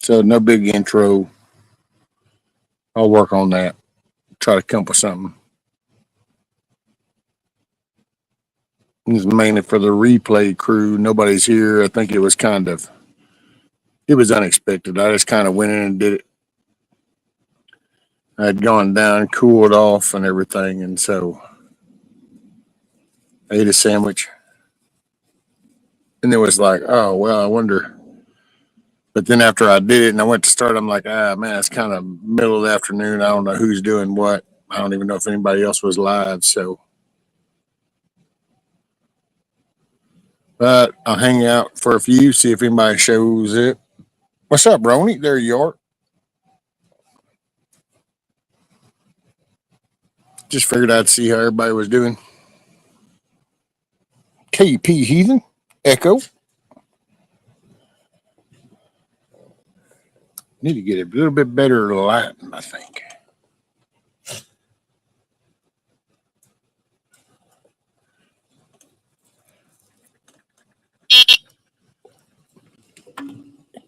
So no big intro. I'll work on that. Try to come up with something. This is mainly for the replay crew. Nobody's here. I think it was unexpected. I just kind of went in and did it. I had gone down, cooled off, and everything, and so I ate a sandwich, and it was like, oh well, I wonder. But then after I did it and I went to start, I'm like, ah man, it's kind of middle of the afternoon. I don't know who's doing what. I don't even know if anybody else was live. So, but I'll hang out for a few, see if anybody shows it. What's up, Roni? There you are. Just figured I'd see how everybody was doing. KP Heathen, Echo. Need to get a little bit better lighting, I think.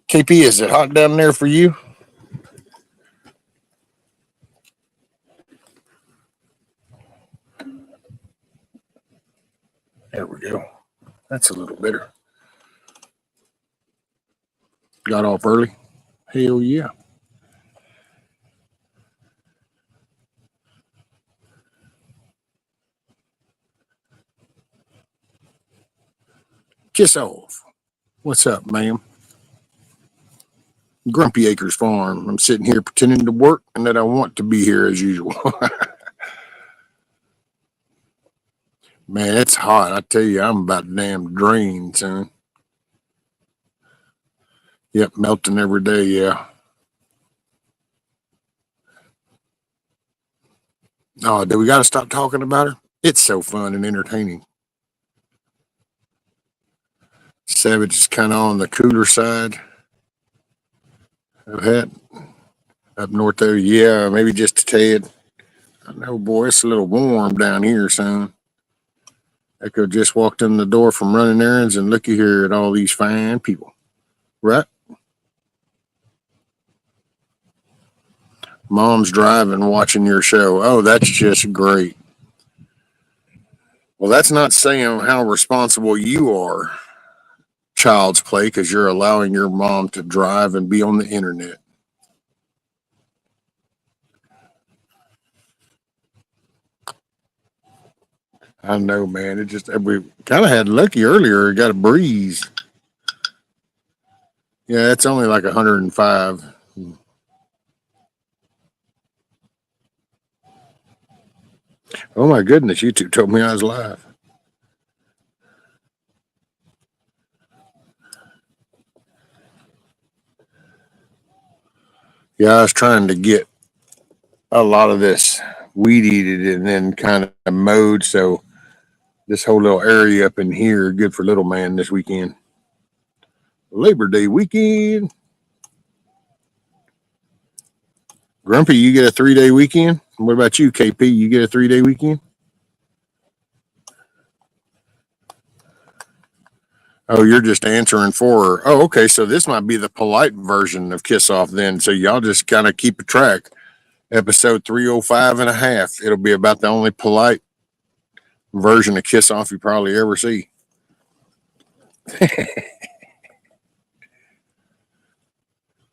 KP, is it hot down there for you? There we go. That's a little better. Got off early. Hell yeah. Kiss off. What's up, ma'am? Grumpy Acres Farm. I'm sitting here pretending to work and that I want to be here as usual. Man, it's hot. I tell you, I'm about damn drained, son. Yep, melting every day, yeah. Oh, do we got to stop talking about her? It's so fun and entertaining. Savage is kind of on the cooler side of that. Up north there, yeah, maybe just a tad. I know, boy, it's a little warm down here, son. Echo just walked in the door from running errands, and looky here at all these fine people. Right? Mom's driving, watching your show. Oh, that's just great. Well, that's not saying how responsible you are, Child's Play, because you're allowing your mom to drive and be on the internet. I know, man. It just we kind of had lucky earlier. It got a breeze. Yeah, it's only like 105. Oh my goodness! YouTube told me I was live. Yeah, I was trying to get a lot of this weed eated and then kind of mowed. So this whole little area up in here, good for little man this weekend. Labor Day weekend. Grumpy, you get a 3-day weekend? What about you, KP? You get a 3-day weekend? Oh, you're just answering for her. Oh, okay. So this might be the polite version of Kiss Off then. So y'all just kind of keep a track. Episode 305 and a half. It'll be about the only polite version of Kiss Off you probably ever see.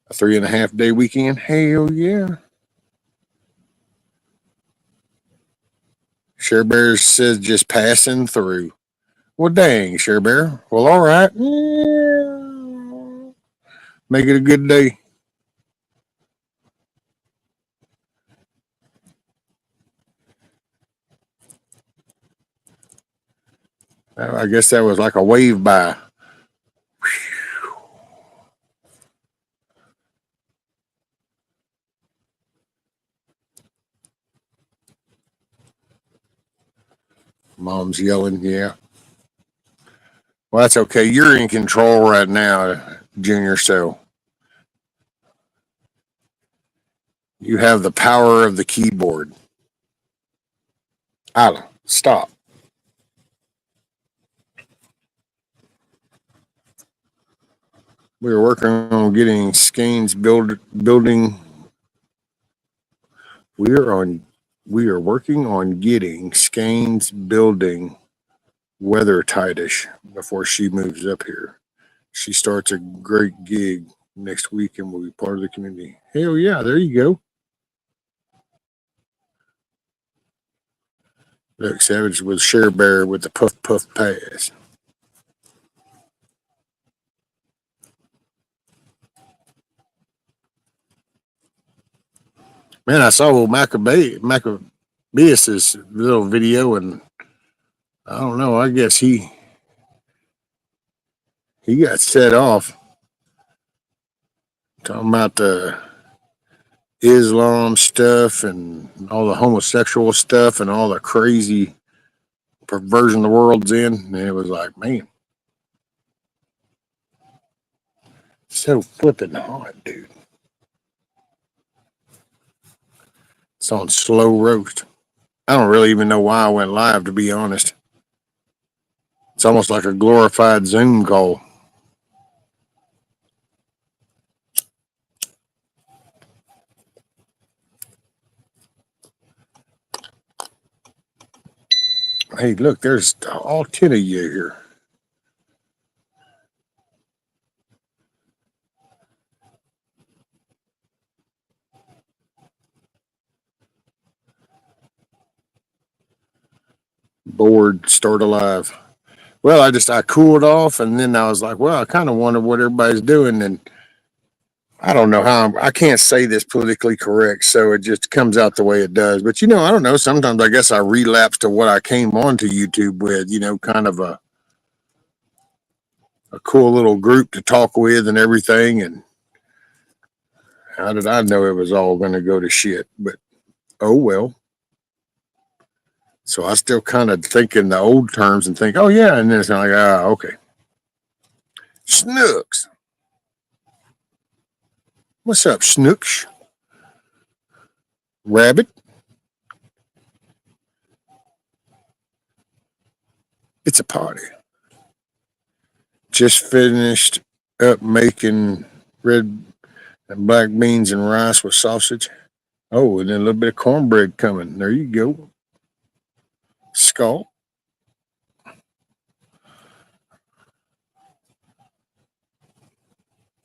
A 3.5-day weekend? Hell yeah. Share Bear says just passing through. Well, dang, Share Bear. Well, all right. Make it a good day. I guess that was like a wave by. Mom's yelling, yeah. Well, that's okay. You're in control right now, Junior. So you have the power of the keyboard. Isla, stop. We are working on getting Skeins building. We are on. We are working on getting Skeins building weather tightish before she moves up here. She starts a great gig next week and will be part of the community. Hell yeah, there you go. Look, Savage with Share Bear with the puff puff pass. Man, I saw old Maccabeus's little video, and I don't know. I guess he got set off talking about the Islam stuff and all the homosexual stuff and all the crazy perversion the world's in. And it was like, man, so flipping hot, dude. It's on slow roast. I don't really even know why I went live, to be honest. It's almost like a glorified Zoom call. Hey, look, there's all 10 of you here. Bored, start alive. Well, I cooled off, and then I was like, well, I kind of wonder what everybody's doing, and I don't know how I can't say this politically correct, so it just comes out the way it does. But I don't know. Sometimes I guess I relapse to what I came onto YouTube with. Kind of a cool little group to talk with and everything. And how did I know it was all going to go to shit? But oh well. So I still kind of think in the old terms and think, oh yeah, and then it's like, okay. Snooks. What's up, Snooks? Rabbit? It's a party. Just finished up making red and black beans and rice with sausage. Oh, and then a little bit of cornbread coming. There you go. Skull.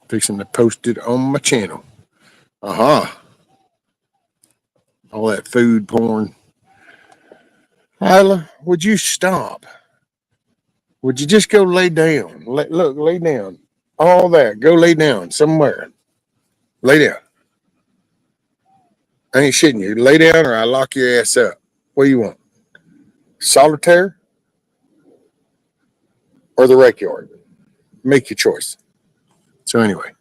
Fixing to post it on my channel. Aha. All that food porn. Hyla, would you stop? Would you just go lay down? Look, lay down. All that. Go lay down somewhere. Lay down. I ain't shitting you. Lay down or I lock your ass up. What do you want? Solitaire or the rec yard? Make your choice. So anyway,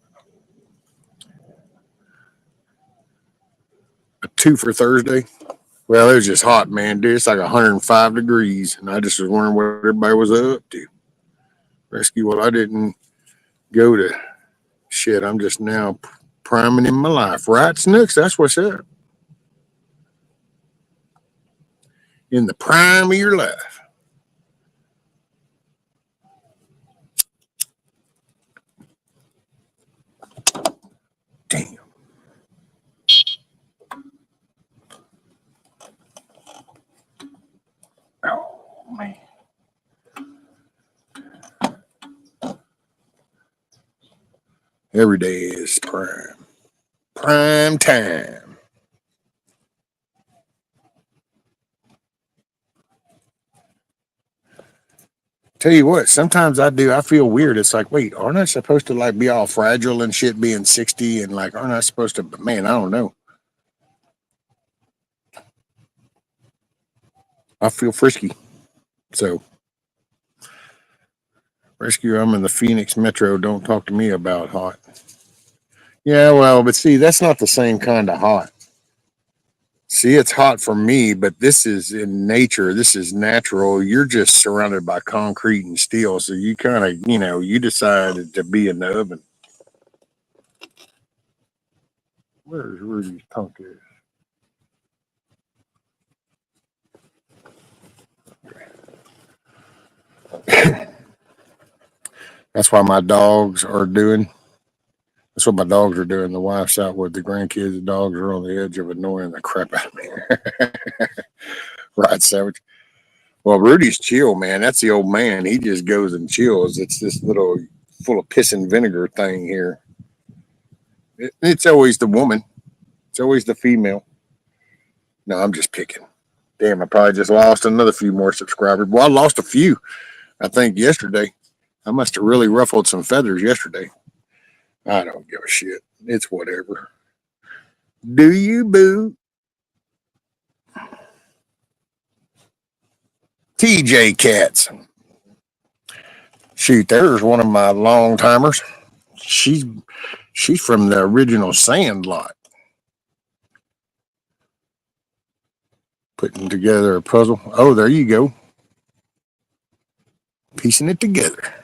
a two for Thursday. Well, it was just hot, man, dude. It's like 105 degrees, and I just was wondering what everybody was up to. Rescue, well, I didn't go to shit. I'm just now priming in my life. Right, Snooks? That's what's up. In the prime of your life. Damn. Oh, man. Every day is prime. Prime time. Tell you what, sometimes I feel weird. It's like, wait, aren't I supposed to like be all fragile and shit being 60 and like, aren't I supposed to, man, I don't know. I feel frisky. So, rescue, I'm in the Phoenix Metro. Don't talk to me about hot. Yeah, well, but see, that's not the same kind of hot. See, it's hot for me, but this is in nature. This is natural. You're just surrounded by concrete and steel. So you kind of, you decided to be in the oven. Where's Rudy's pumpkin? That's why my dogs are doing. That's what my dogs are doing. The wife's out with the grandkids. The dogs are on the edge of annoying the crap out of me. Right, Savage? Well, Rudy's chill, man. That's the old man. He just goes and chills. It's this little full of piss and vinegar thing here. It's always the woman. It's always the female. No, I'm just picking. Damn, I probably just lost another few more subscribers. Well, I lost a few, I think, yesterday. I must have really ruffled some feathers yesterday. I don't give a shit. It's whatever. Do you, boo? TJ Cats. Shoot, there's one of my long timers. She's from the original Sandlot. Putting together a puzzle. Oh, there you go. Piecing it together.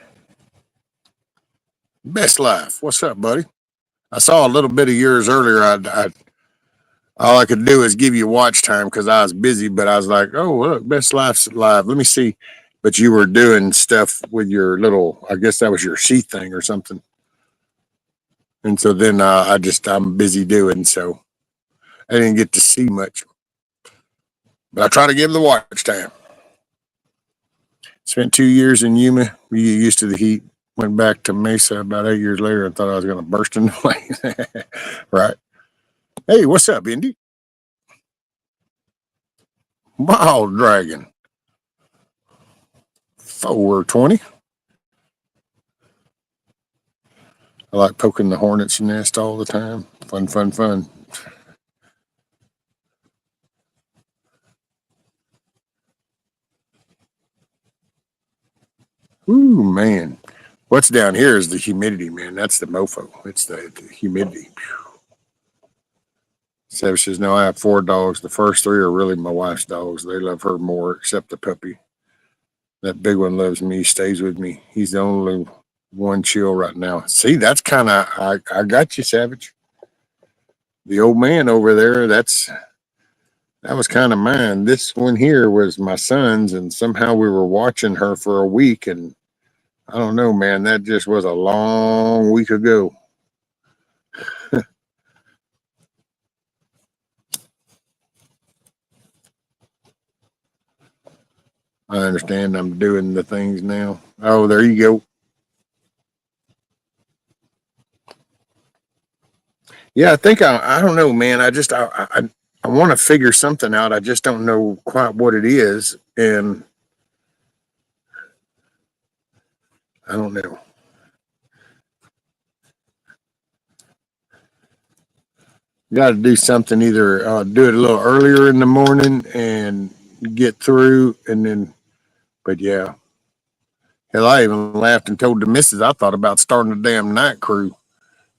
Best Life. What's up, buddy? I saw a little bit of yours earlier. All I could do is give you watch time because I was busy, but I was like, oh, look, Best Life's live. Let me see. But you were doing stuff with your little, I guess that was your sheath thing or something. And so then I'm busy doing, so I didn't get to see much. But I try to give the watch time. Spent 2 years in Yuma. We get used to the heat. Went back to Mesa about 8 years later. I thought I was going to burst into flames. Right. Hey, what's up, Indy? Wild Dragon. 420. I like poking the hornet's nest all the time. Fun, fun, fun. Ooh, man. What's down here is the humidity, man. That's the mofo. It's the humidity. Savage says, no, I have 4 dogs. The first 3 are really my wife's dogs. They love her more, except the puppy. That big one loves me, stays with me. He's the only one chill right now. See, that's kind of, I got you, Savage. The old man over there, that was kind of mine. This one here was my son's, and somehow we were watching her for a week, and I don't know, man. That just was a long week ago. I understand. I'm doing the things now. Oh, there you go. Yeah, I think I don't know, man. I want to figure something out. I just don't know quite what it is, and I don't know. Got to do something. Either do it a little earlier in the morning and get through, and then. But yeah, hell, I even laughed and told the missus I thought about starting a damn night crew.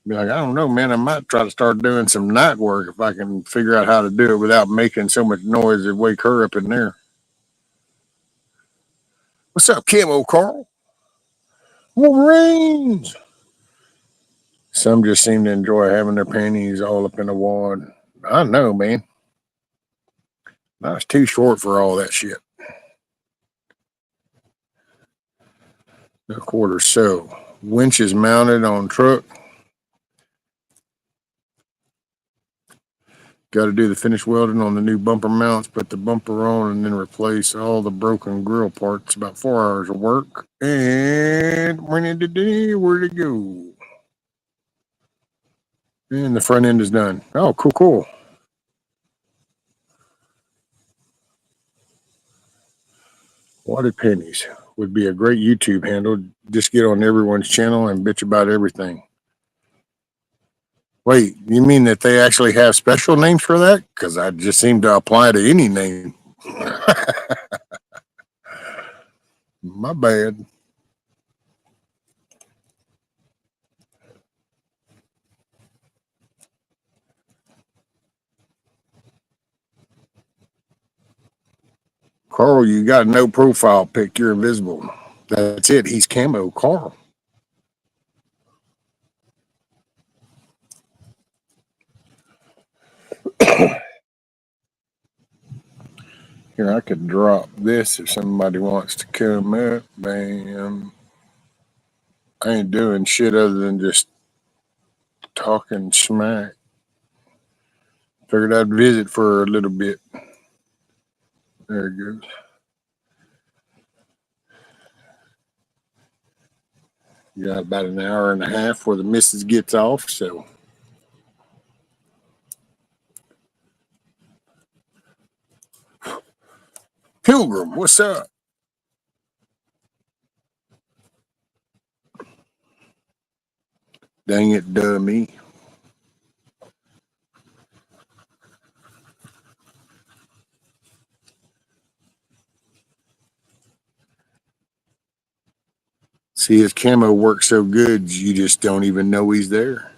Be like, I don't know, man. I might try to start doing some night work if I can figure out how to do it without making so much noise that wake her up in there. What's up, Camo Carl? Wolverines. Some just seem to enjoy having their panties all up in the wad. I know, man. I was too short for all that shit. No quarter. So, winch is mounted on truck. Got to do the finish welding on the new bumper mounts, put the bumper on, and then replace all the broken grill parts. About 4 hours of work. And where to go? And the front end is done. Oh, cool, cool. Wadded Pennies would be a great YouTube handle. Just get on everyone's channel and bitch about everything. Wait, you mean that they actually have special names for that? Because I just seem to apply to any name. My bad. Carl, you got no profile pic. You're invisible. That's it. He's camo Carl. Here, I could drop this if somebody wants to come up. Bam. I ain't doing shit other than just talking smack. Figured I'd visit for a little bit. There it goes. You got about an hour and a half before the missus gets off, so. Pilgrim, what's up? Dang it, dummy. See, his camo works so good, you just don't even know he's there.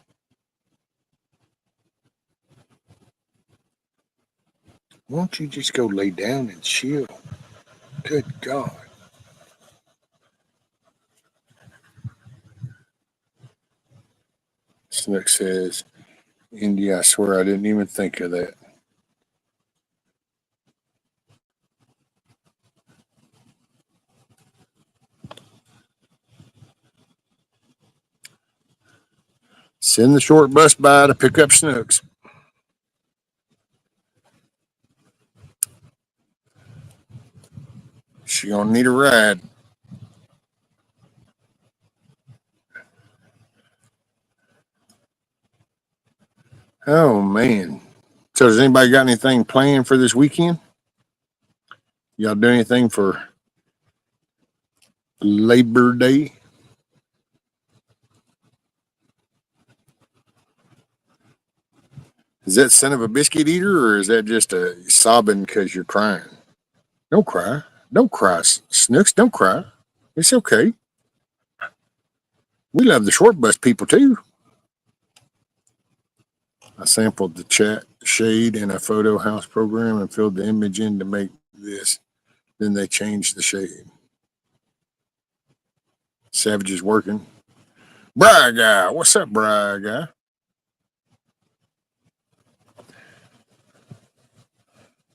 Won't you just go lay down and chill? Good God. Snook says, India, I swear I didn't even think of that. Send the short bus by to pick up Snooks. She gonna need a ride. Oh man. So does anybody got anything planned for this weekend? Y'all do anything for Labor Day? Is that son of a biscuit eater, or is that just a sobbing because you're crying? Don't cry. Don't cry, Snooks. Don't cry. It's okay. We love the short bus people too. I sampled the chat shade in a photo house program and filled the image in to make this. Then they changed the shade. Savage is working. Bri guy, what's up, Bri guy?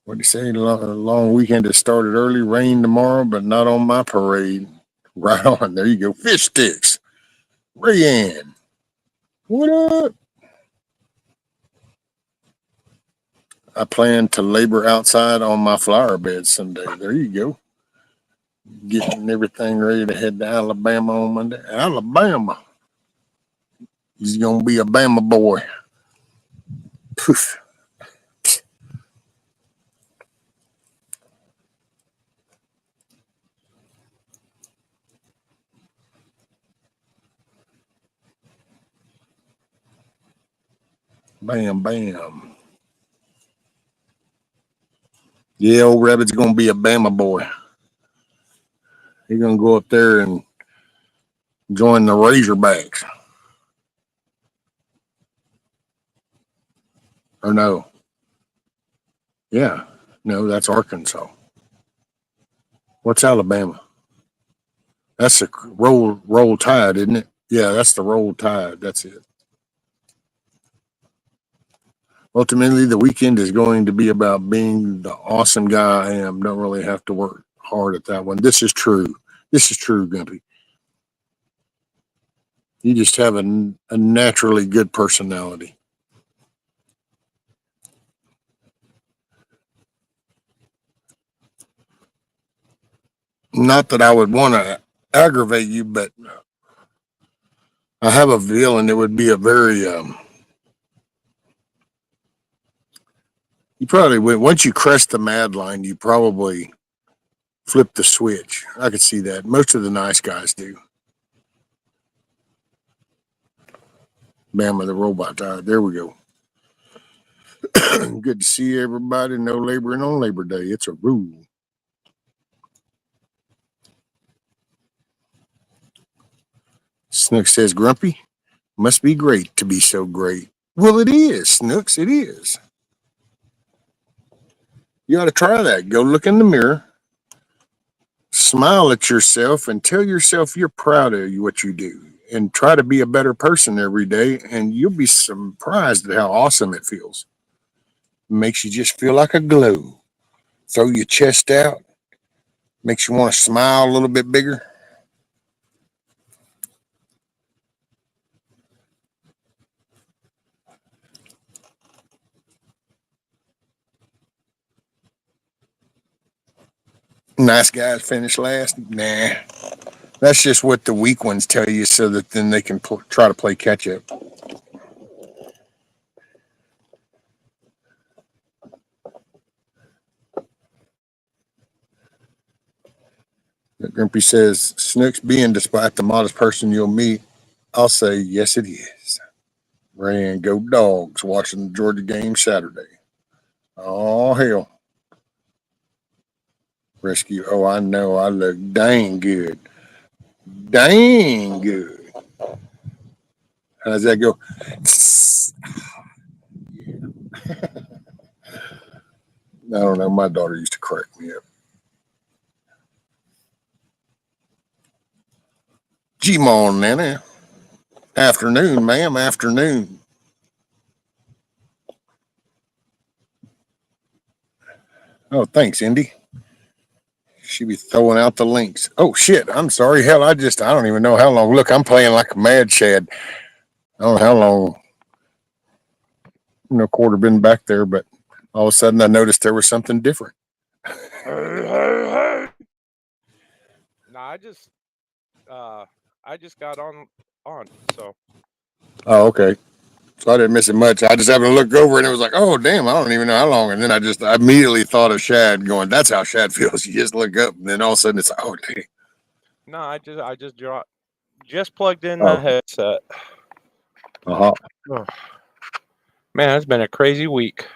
What do you say? Long weekend has started early. Rain tomorrow, but not on my parade. Right on. There you go. Fish sticks. Rayanne. What up? I plan to labor outside on my flower bed Sunday. There you go. Getting everything ready to head to Alabama on Monday. Alabama. He's going to be a Bama boy. Poof. Bam, bam. Yeah, old Rabbit's going to be a Bama boy. He's going to go up there and join the Razorbacks. Or no. Yeah. No, that's Arkansas. What's Alabama? That's the roll tide, isn't it? Yeah, that's the roll tide. That's it. Ultimately, the weekend is going to be about being the awesome guy I am. Don't really have to work hard at that one. This is true. This is true, Gumpy. You just have a naturally good personality. Not that I would want to aggravate you, but I have a feeling it would be a very you probably would, once you crest the mad line, you probably flip the switch. I could see that. Most of the nice guys do. Bama the robot died. There we go. Good to see everybody. No laboring on Labor Day. It's a rule. Snook says, Grumpy, must be great to be so great. Well, it is, Snooks. It is. You ought to try that. Go look in the mirror, smile at yourself, and tell yourself you're proud of what you do. And try to be a better person every day, and you'll be surprised at how awesome it feels. It makes you just feel like a glow. Throw your chest out, makes you want to smile a little bit bigger. Nice guys finish last. Nah, that's just what the weak ones tell you, so that then they can try to play catch up. Grumpy says, Snooks being despite the modest person you'll meet, I'll say, yes, it is. Ran go dogs watching the Georgia game Saturday. Oh, hell. Rescue. Oh, I know. I look dang good. Dang good. How does that go? I don't know. My daughter used to crack me up. G-Mon, Nana. Afternoon, ma'am. Afternoon. Oh, thanks, Indy. She be throwing out the links. Oh, shit. I'm sorry. Hell, I don't even know how long. Look, I'm playing like a mad shad. I don't know how long. No quarter been back there, but all of a sudden I noticed there was something different. No, I just got on. So. Oh, okay. So I didn't miss it much. I just happened to look over and it was like, oh, damn, I don't even know how long. And then I immediately thought of Shad going, that's how Shad feels. You just look up and then all of a sudden it's like, oh, dang. No, I just plugged in the headset. Uh-huh. Oh. Man, it's been a crazy week.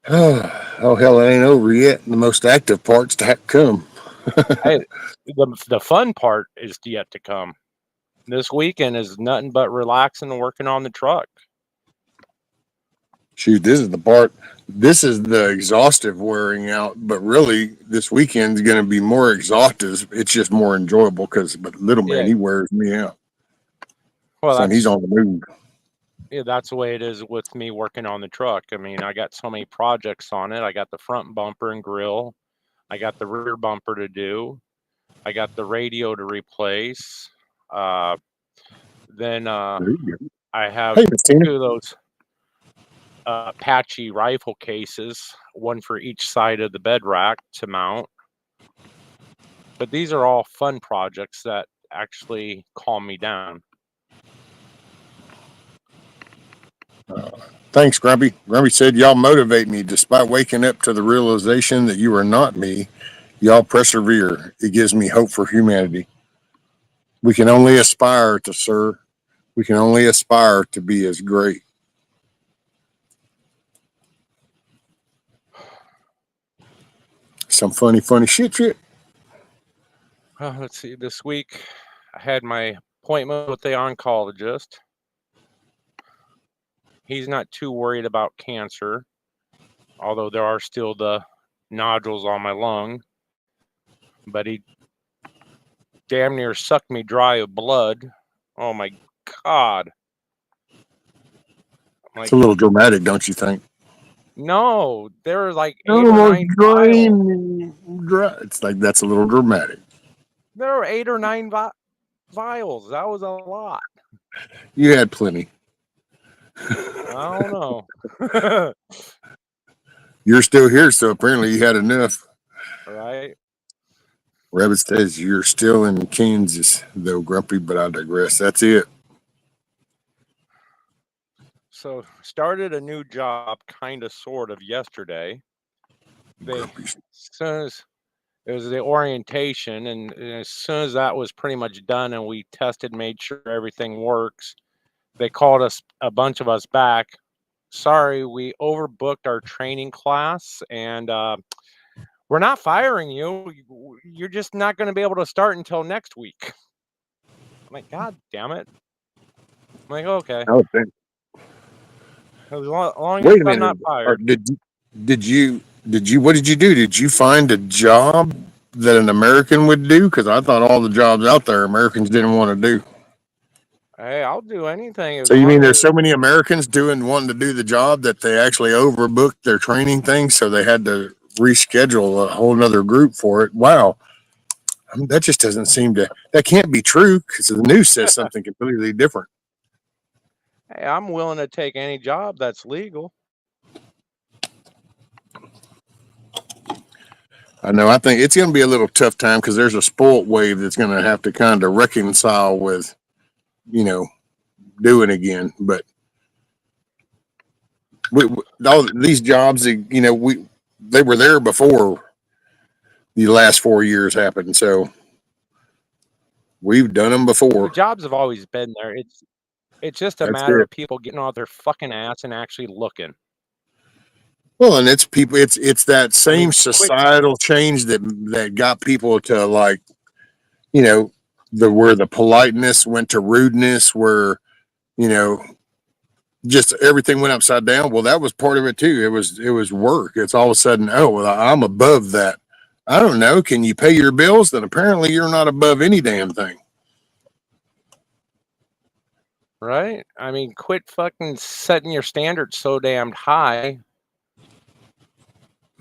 Oh, hell, it ain't over yet. The most active part's to come. The fun part is yet to come. This weekend is nothing but relaxing and working on the truck. Shoot, this is the part. This is the exhaustive wearing out, but really, this weekend's going to be more exhaustive. It's just more enjoyable but little man, he wears me out. Well, son, he's on the move. Yeah, that's the way it is with me working on the truck. I mean, I got so many projects on it. I got the front bumper and grill. I got the rear bumper to do. I got the radio to replace. Then I have two of those Apache rifle cases, one for each side of the bed rack to mount. But these are all fun projects that actually calm me down. Thanks, Grumpy. Grumpy said, y'all motivate me despite waking up to the realization that you are not me. Y'all persevere. It gives me hope for humanity. We can only aspire to, sir. We can only aspire to be as great. Some funny shit. Let's see. This week, I had my appointment with the oncologist. He's not too worried about cancer, although there are still the nodules on my lung. But he damn near sucked me dry of blood. Oh my God. It's a little dramatic, don't you think? No, there are like 8 or 9 vials. It's like, that's a little dramatic. There were 8 or 9 vials. That was a lot. You had plenty. I don't know. You're still here, so apparently you had enough. Right. Rabbit says you're still in Kansas, though, Grumpy, but I digress. That's it. So started a new job, kind of, sort of, yesterday. As soon as it was the orientation, and as soon as that was pretty much done and we tested, made sure everything works, they called us, a bunch of us, back. Sorry, we overbooked our training class, and we're not firing you. You're just not going to be able to start until next week. I'm like, God damn it. I'm like, okay. Oh, As long Wait as a minute. I'm not fired. Did you what did you do? Did you find a job that an American would do? Because I thought all the jobs out there Americans didn't want to do. Hey, I'll do anything. So you mean there's so many Americans wanting to do the job that they actually overbooked their training things, so they had to reschedule a whole nother group for it? Wow. That just doesn't seem to, that can't be true, because the news says something completely different. Hey, I'm willing to take any job that's legal. I know. I think it's going to be a little tough time because there's a spoilt wave that's going to have to kind of reconcile with, you know, doing again. But all these jobs, you know, they were there before the last 4 years happened. So we've done them The before. jobs have always been there. It's just a That's matter it. of people getting off their fucking ass and actually looking. Well, and it's people. It's that I mean, same societal change that got people to, like, you know, where the politeness went to rudeness, where, you know, just everything went upside down. Well, that was part of it too. It was work. It's all of a sudden, oh well, I'm above that. I don't know. Can you pay your bills? Then apparently you're not above any damn thing. right? I mean, quit fucking setting your standards so damned high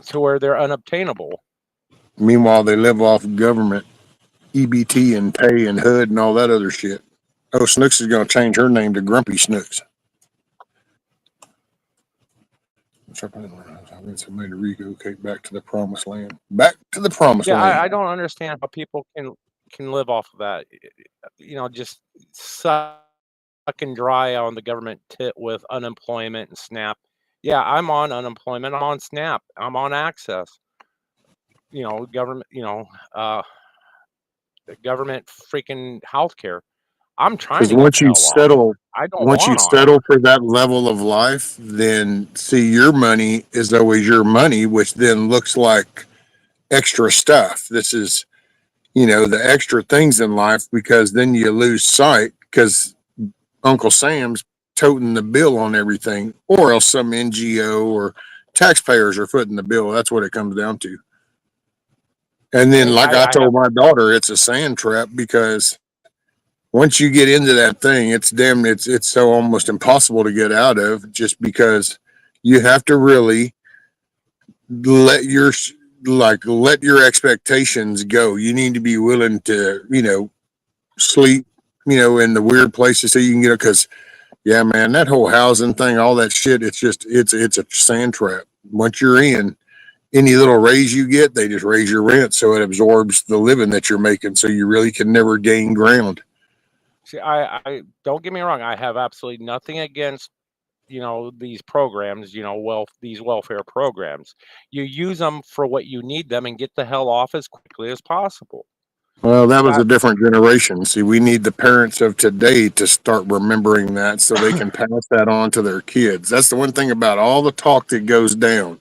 to where they're unobtainable. Meanwhile, they live off government EBT and pay and HUD and all that other shit. Oh, Snooks is going to change her name to Grumpy Snooks. Somebody to relocate back to the promised land. Back to the promised Yeah, land. I don't understand how people can live off of that. You know, just sucking dry on the government tit with unemployment and SNAP. Yeah, I'm on unemployment. I'm on SNAP. I'm on Access. You know, government. Government freaking healthcare. I'm trying Because to get the hell off. I don't once you want on it. settle for that level of life, then see, your money is always your money, which then looks like extra stuff. This is, you know, the extra things in life, because then you lose sight because Uncle Sam's toting the bill on everything, or else some NGO or taxpayers are footing the bill. That's what it comes down to. And then, Hey, like I I have told my daughter, it's a sand trap, because once you get into that thing, it's so almost impossible to get out of, just because you have to really let your let your expectations go. You need to be willing to, you know, sleep, you know, in the weird places so you can get it. Because yeah, man, that whole housing thing, all that shit, it's a sand trap. Once you're in, any little raise you get, they just raise your rent, so it absorbs the living that you're making. So you really can never gain ground. see. I don't get me wrong. I have absolutely nothing against these programs. These welfare programs. You use them for what you need them, and get the hell off as quickly as possible. Well, that was That a different generation. See, we need the parents of today to start remembering that so they can pass that on to their kids. That's the one thing about all the talk that goes down.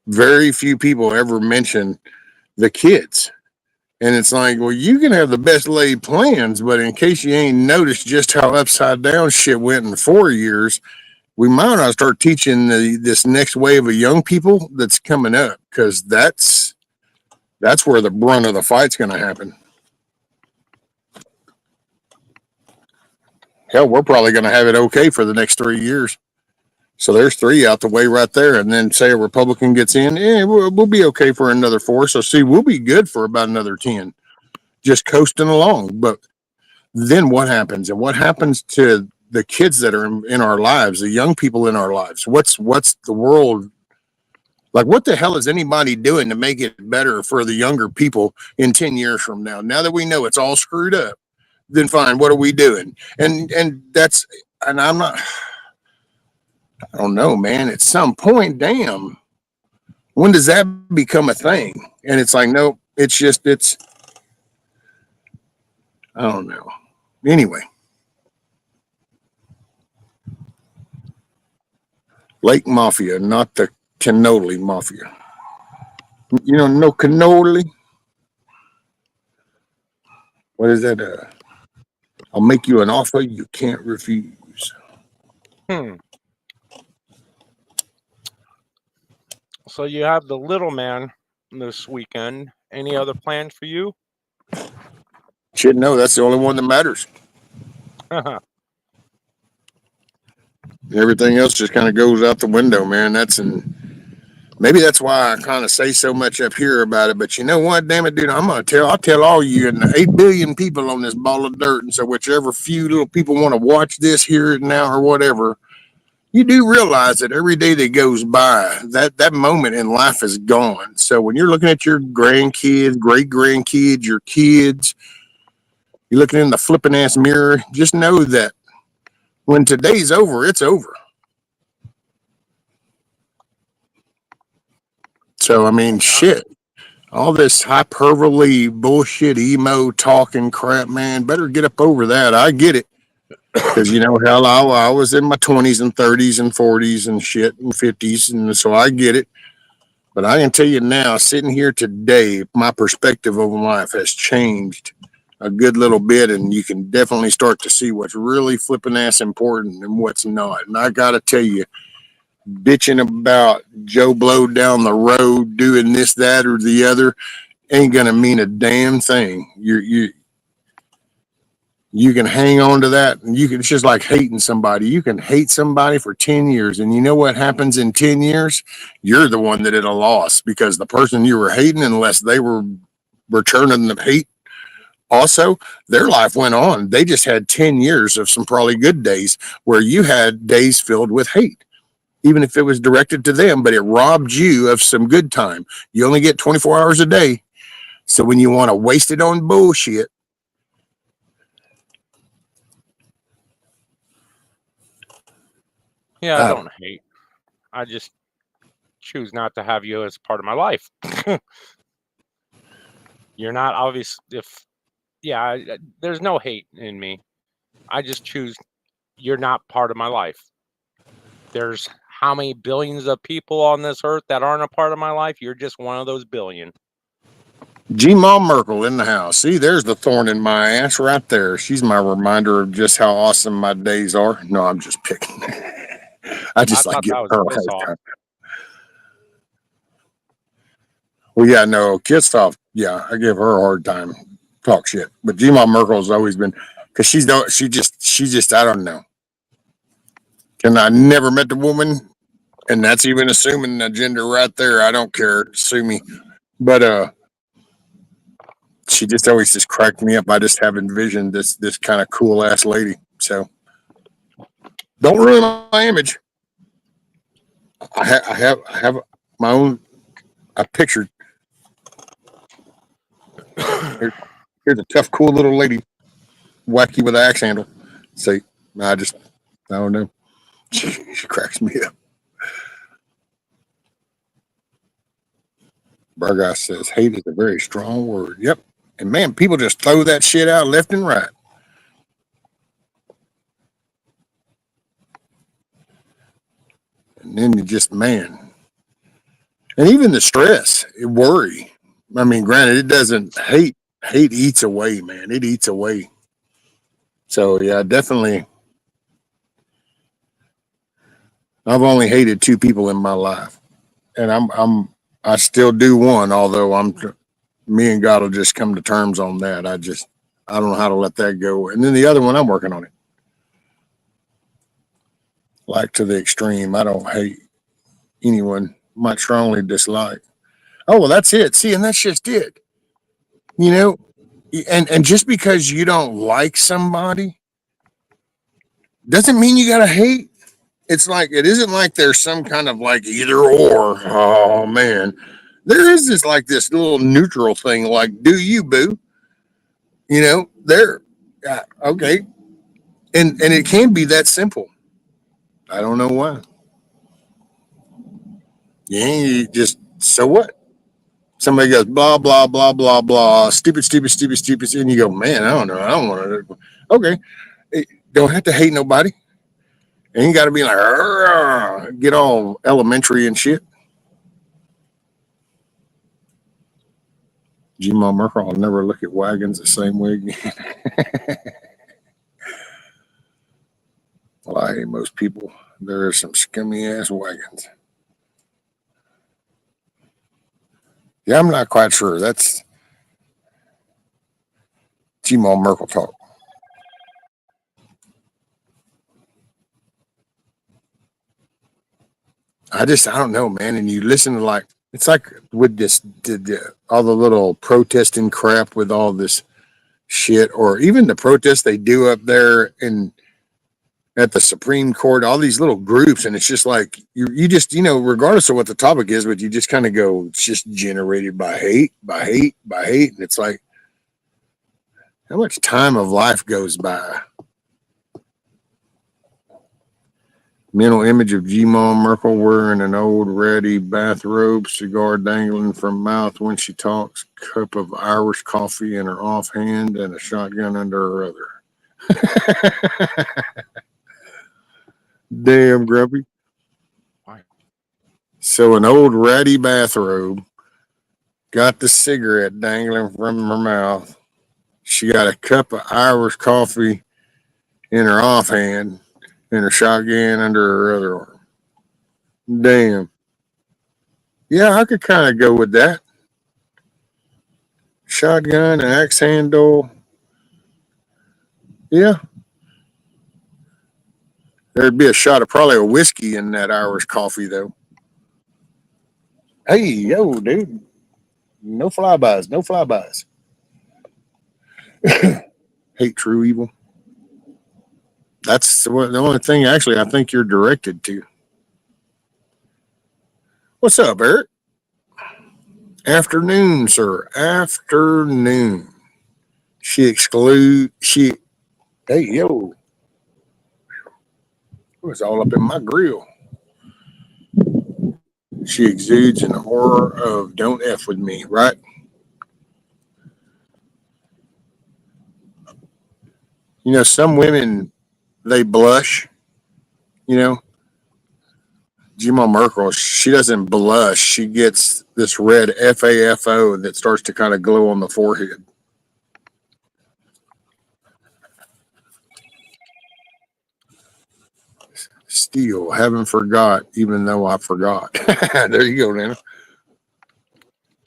Very few people ever mention the kids. And it's like, well, you can have the best laid plans, but in case you ain't noticed just how upside down shit went in 4 years, we might not start teaching this next wave of young people that's coming up, because that's where the brunt of the fight's going to happen. Hell, we're probably going to have it okay for the next 3 years. So there's three out the way right there. And then say a Republican gets in, we'll be okay for another 4. So see, we'll be good for about another 10, just coasting along. But then what happens? And what happens to the kids that are in our lives, the young people in our lives? What's the world like? What the hell is anybody doing to make it better for the younger people in 10 years from now? Now that we know it's all screwed up, then fine, what are we doing? And that's, and I'm not, I don't know, man. At some point, damn, when does that become a thing? And it's like, nope, it's I don't know. Anyway, Lake Mafia, not the cannoli mafia. You know, no cannoli. What is that? I'll make you an offer you can't refuse. hmm. So you have the little man this weekend. Any other plans for you? Shit, no, that's the only one that matters. Everything else just kind of goes out the window, man. Maybe that's why I kind of say so much up here about it. But you know what? Damn it, dude, I'll tell all you and the 8 billion people on this ball of dirt. And so whichever few little people want to watch this, hear it now, or whatever, you do realize that every day that goes by, that moment in life is gone. So when you're looking at your grandkids, great grandkids, your kids, you're looking in the flipping ass mirror, just know that when today's over, it's over. So I mean, shit. All this hyperbole bullshit emo talking crap, man. Better get up over that. I get it. Because, hell, I was in my 20s and 30s and 40s and shit and 50s. And so I get it. But I can tell you now, sitting here today, my perspective of life has changed a good little bit. And you can definitely start to see what's really flipping ass important and what's not. And I got to tell you, bitching about Joe Blow down the road doing this, that, or the other ain't gonna mean a damn thing. You can hang on to that, and it's just like hating somebody. You can hate somebody for 10 years, and you know what happens in 10 years? You're the one that it lost, because the person you were hating, unless they were returning the hate, also their life went on. They just had 10 years of some probably good days where you had days filled with hate, even if it was directed to them, but it robbed you of some good time. You only get 24 hours a day. So when you want to waste it on bullshit, Yeah, I don't hate. I just choose not to have you as part of my life. You're not obvious. There's no hate in me. I just choose you're not part of my life. There's how many billions of people on this earth that aren't a part of my life? You're just one of those billion. G-Mom Merkel in the house. See, there's the thorn in my ass right there. She's my reminder of just how awesome my days are. No, I'm just picking. I just like thought giving that was her a a piss hard off. time. Well, yeah, no, Kitstoff, yeah, I give her a hard time. Talk shit. But G-Mom Merkel's always been, because she just, I don't know. And I never met the woman, and that's even assuming the gender right there. I don't care. Sue me. But she just always just cracked me up. I just have envisioned this kind of cool ass lady. So don't ruin my image. I have my own. I pictured. Here's a tough, cool little lady, wacky with an axe handle. Say, I don't know. She cracks me up. Burgos says hate is a very strong word. Yep. And man, people just throw that shit out left and right. And then you just, man. And even the stress, worry. I mean, granted, it doesn't hate eats away, man. It eats away. So yeah, definitely. I've only hated two people in my life, and I still do one. Although me and God will just come to terms on that. I don't know how to let that go. And then the other one, I'm working on it. Like to the extreme. I don't hate anyone. Might strongly dislike. Oh well, that's it. See, and that's just it. You know, and just because you don't like somebody doesn't mean you gotta hate. It's like it isn't like there's some kind of like either or. Oh man, there is this little neutral thing. Like, do you boo? There. Okay, and it can be that simple. I don't know why. Yeah, you just so what? Somebody goes blah blah blah blah blah, stupid, stupid, stupid, stupid, and you go, man, I don't know, I don't want to. Okay, don't have to hate nobody. Ain't got to be like get all elementary and shit. G-Mom Merkel, I'll never look at wagons the same way again. Well, I hate most people. There are some scummy ass wagons. Yeah, I'm not quite sure. That's G-Mom Merkel talk. I don't know, man. And you listen to it's like with all the little protesting crap with all this shit, or even the protests they do up there in at the Supreme Court, all these little groups, and it's just like you just regardless of what the topic is, but you just kind of go, it's just generated by hate, by hate, by hate, and it's like how much time of life goes by. Mental image of G-Mom Merkel wearing an old ratty bathrobe, cigar dangling from mouth when she talks, cup of Irish coffee in her offhand, and a shotgun under her other. Damn, Grumpy. Why? So an old ratty bathrobe, got the cigarette dangling from her mouth. She got a cup of Irish coffee in her offhand and her shotgun under her other arm. Damn. Yeah, I could kind of go with that. Shotgun, an axe handle. Yeah. There'd be a shot of probably a whiskey in that Irish coffee, though. Hey, yo, dude. No flybys. No flybys. Hate true evil. That's the only thing, actually, I think you're directed to. What's up, Eric? Afternoon, sir. Afternoon. She. Hey, yo. It was all up in my grill. She exudes an aura of don't F with me, right? Some women, they blush, you know. Gma Merkel, she doesn't blush. She gets this red FAFO that starts to kind of glow on the forehead. Still haven't forgot, even though I forgot. There you go, Nana.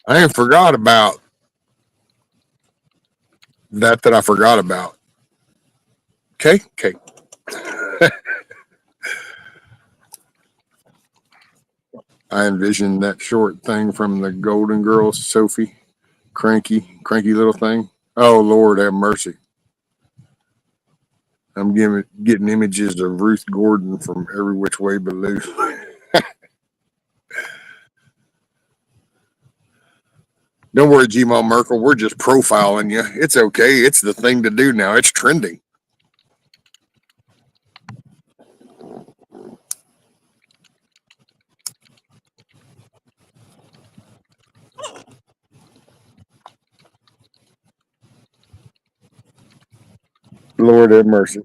I ain't forgot about that I forgot about. Okay. I envisioned that short thing from the Golden Girls, Sophie. Cranky little thing. Oh, Lord have mercy. I'm getting images of Ruth Gordon from Every Which Way But Loose. Don't worry, Gmo Merkel. We're just profiling you. It's okay. It's the thing to do now. It's trending. Lord have mercy.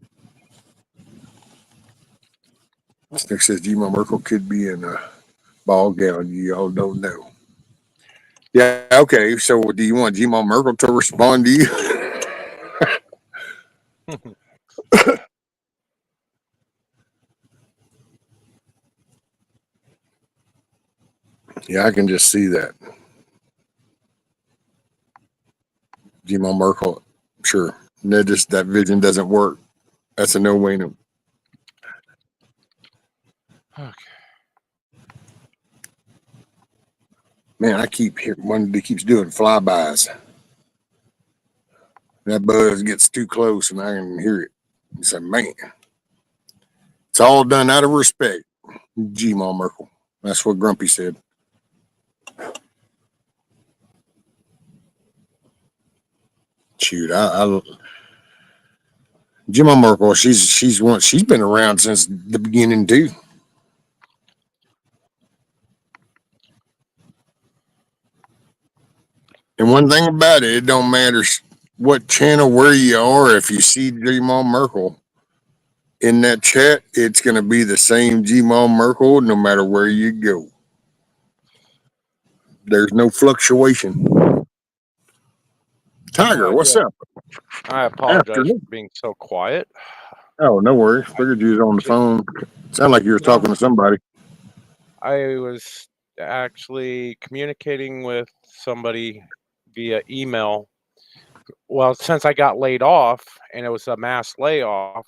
Nick says Gmo Merkel could be in a ball gown. You all don't know. Yeah, okay. So do you want Gmo Merkel to respond to you? Yeah, I can just see that. Gmo Merkel, sure. That vision doesn't work. That's a no-brainer. Okay. Man, I keep hearing one that keeps doing flybys. That buzz gets too close and I can hear it. It's like, man, it's all done out of respect. Gmo Merkel. That's what Grumpy said. Shoot, Gmo Merkel, she's been around since the beginning too. And one thing about it don't matter what channel where you are. If you see Gmo Merkel in that chat, it's going to be the same Gmo Merkel no matter where you go. There's no fluctuation. Tiger, what's up? I apologize for being so quiet. Oh, no worries. Figured you was on the phone. Sound like you was talking to somebody. I was actually communicating with somebody via email. Well, since I got laid off and it was a mass layoff,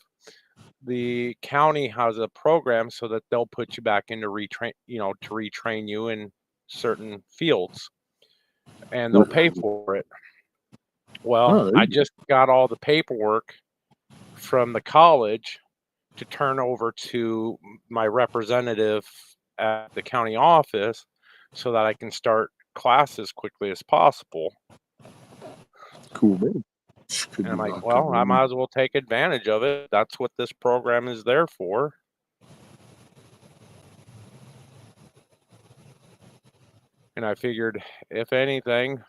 the county has a program so that they'll put you back into retrain you in certain fields, and they'll pay for it. Well, I just got all the paperwork from the college to turn over to my representative at the county office so that I can start class as quickly as possible. Cool, man. And I'm like, well, I might as well take advantage of it. That's what this program is there for. And I figured, if anything,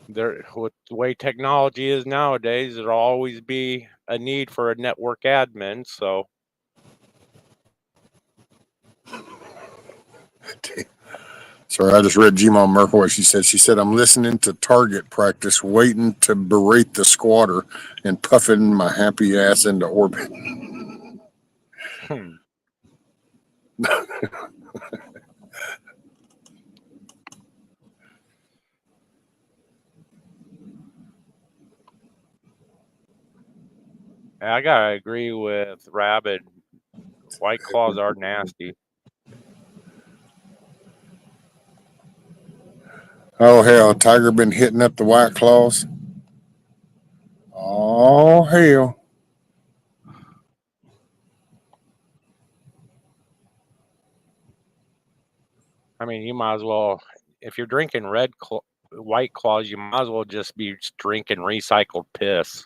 with the way technology is nowadays, there'll always be a need for a network admin. So Sorry, I just read G-Mom Merkel what she said. She said, I'm listening to target practice, waiting to berate the squatter and puffing my happy ass into orbit. I gotta agree with Rabbit. White Claws are nasty. Oh, hell. Tiger been hitting up the White Claws? Oh, hell. I mean, you might as well, if you're drinking White Claws, you might as well just be drinking recycled piss.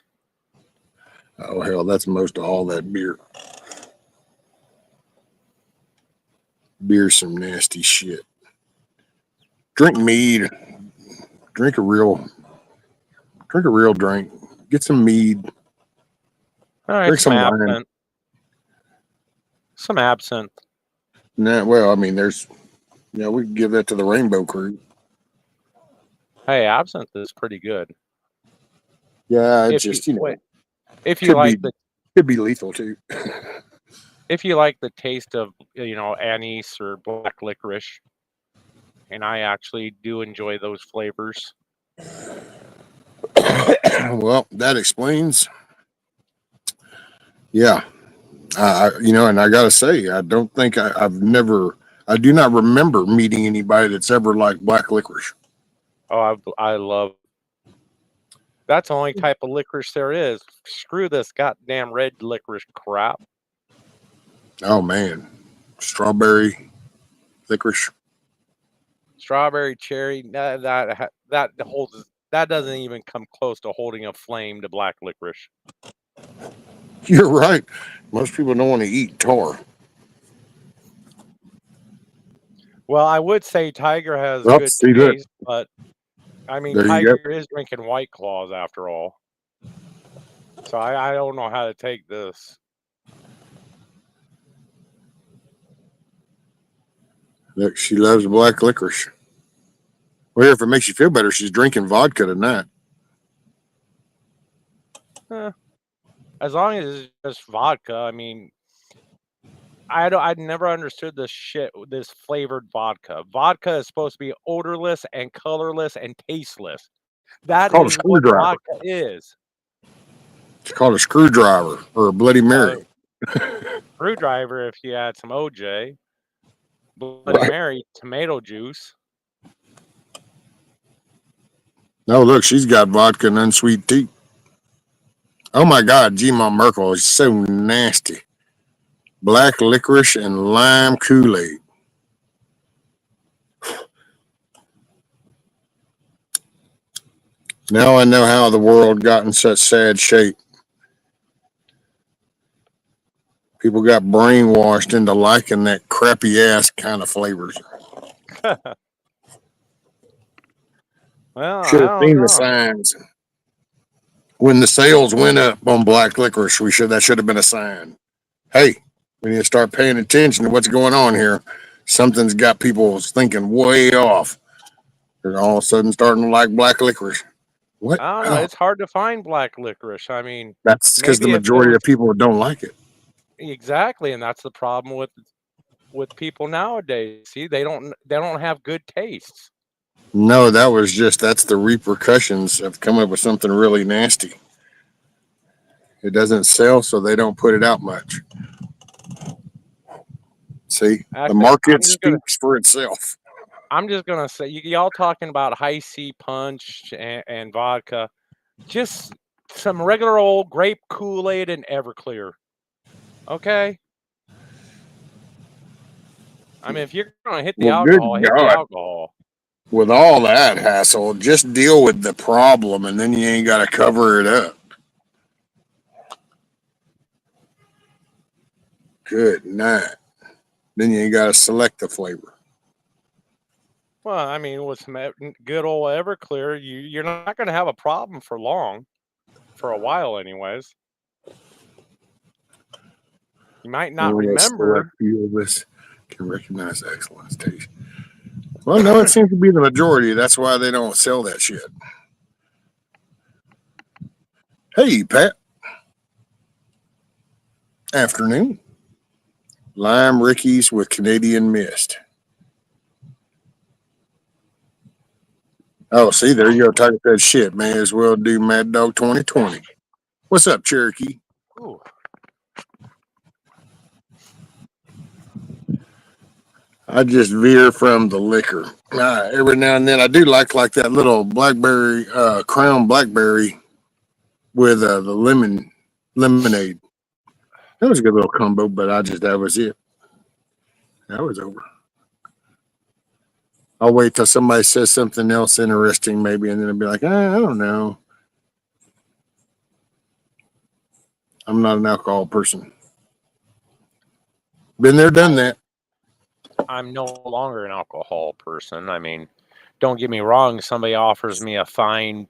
Oh, hell. That's most of all that beer. Beer's some nasty shit. Drink mead. Drink a real drink. Get some mead. All right, Drink some some wine. absinthe. Some absinthe. Nah, well, I mean, we can give that to the Rainbow Crew. Hey, absinthe is pretty good. Yeah, it's just, if you like could be lethal too. If you like the taste of, anise or black licorice, and I actually do enjoy those flavors. Well, that explains. Yeah. And I got to say, I don't think I do not remember meeting anybody that's ever liked black licorice. Oh, I love. That's the only type of licorice there is. Screw this goddamn red licorice crap. Oh man, strawberry licorice. Strawberry, cherry, that doesn't even come close to holding a flame to black licorice. You're right. Most people don't want to eat tar. Well, I would say Tiger has good taste, but I mean, Tiger is drinking White Claws after all. So I don't know how to take this. Look, she loves black licorice. Well, if it makes you feel better, she's drinking vodka tonight. As long as it's just vodka, I mean, I'd never understood this flavored vodka. Vodka is supposed to be odorless and colorless and tasteless. That is what vodka is. It's called a screwdriver or a Bloody Mary. Screwdriver if you add some OJ. Bloody Mary, tomato juice. No, look, she's got vodka and unsweet tea. Oh my God, G-Mom Merkel is so nasty. Black licorice and lime Kool-Aid. Now I know how the world got in such sad shape. People got brainwashed into liking that crappy ass kind of flavors. Well, should have seen the signs. When the sales went up on black licorice, that should have been a sign. Hey, we need to start paying attention to what's going on here. Something's got people thinking way off. They're all of a sudden starting to like black licorice. What? I don't know. It's hard to find black licorice. I mean, that's because the majority of people don't like it. Exactly, and that's the problem with people nowadays. See, they don't have good tastes. No, that's the repercussions of coming up with something really nasty. It doesn't sell, so they don't put it out much. See, the market speaks for itself. I'm just gonna say, y'all talking about high C punch and vodka, just some regular old grape Kool-Aid and Everclear. Okay. I mean, if you're going to hit the Well, good alcohol, hit the God. alcohol. With all that hassle, just deal with the problem and then you ain't got to cover it up. Good night. Then you ain't got to select the flavor. Well, I mean, with some good old Everclear, you're not going to have a problem for long, for a while, anyways. You might not remember. This can recognize excellence taste. Well, no, it seems to be the majority. That's why they don't sell that shit. Hey, Pat. Afternoon. Lime Rickies with Canadian Mist. Oh, see, there you go. Talk that shit. May as well do Mad Dog 2020. What's up, Cherokee? Ooh. I just veer from the liquor. Every now and then, I do like that little blackberry, crown blackberry with the lemonade. That was a good little combo, but that was it. That was over. I'll wait till somebody says something else interesting, maybe, and then I'll be like, I don't know. I'm not an alcohol person. Been there, done that. I'm no longer an alcohol person. I mean, don't get me wrong. Somebody offers me a fine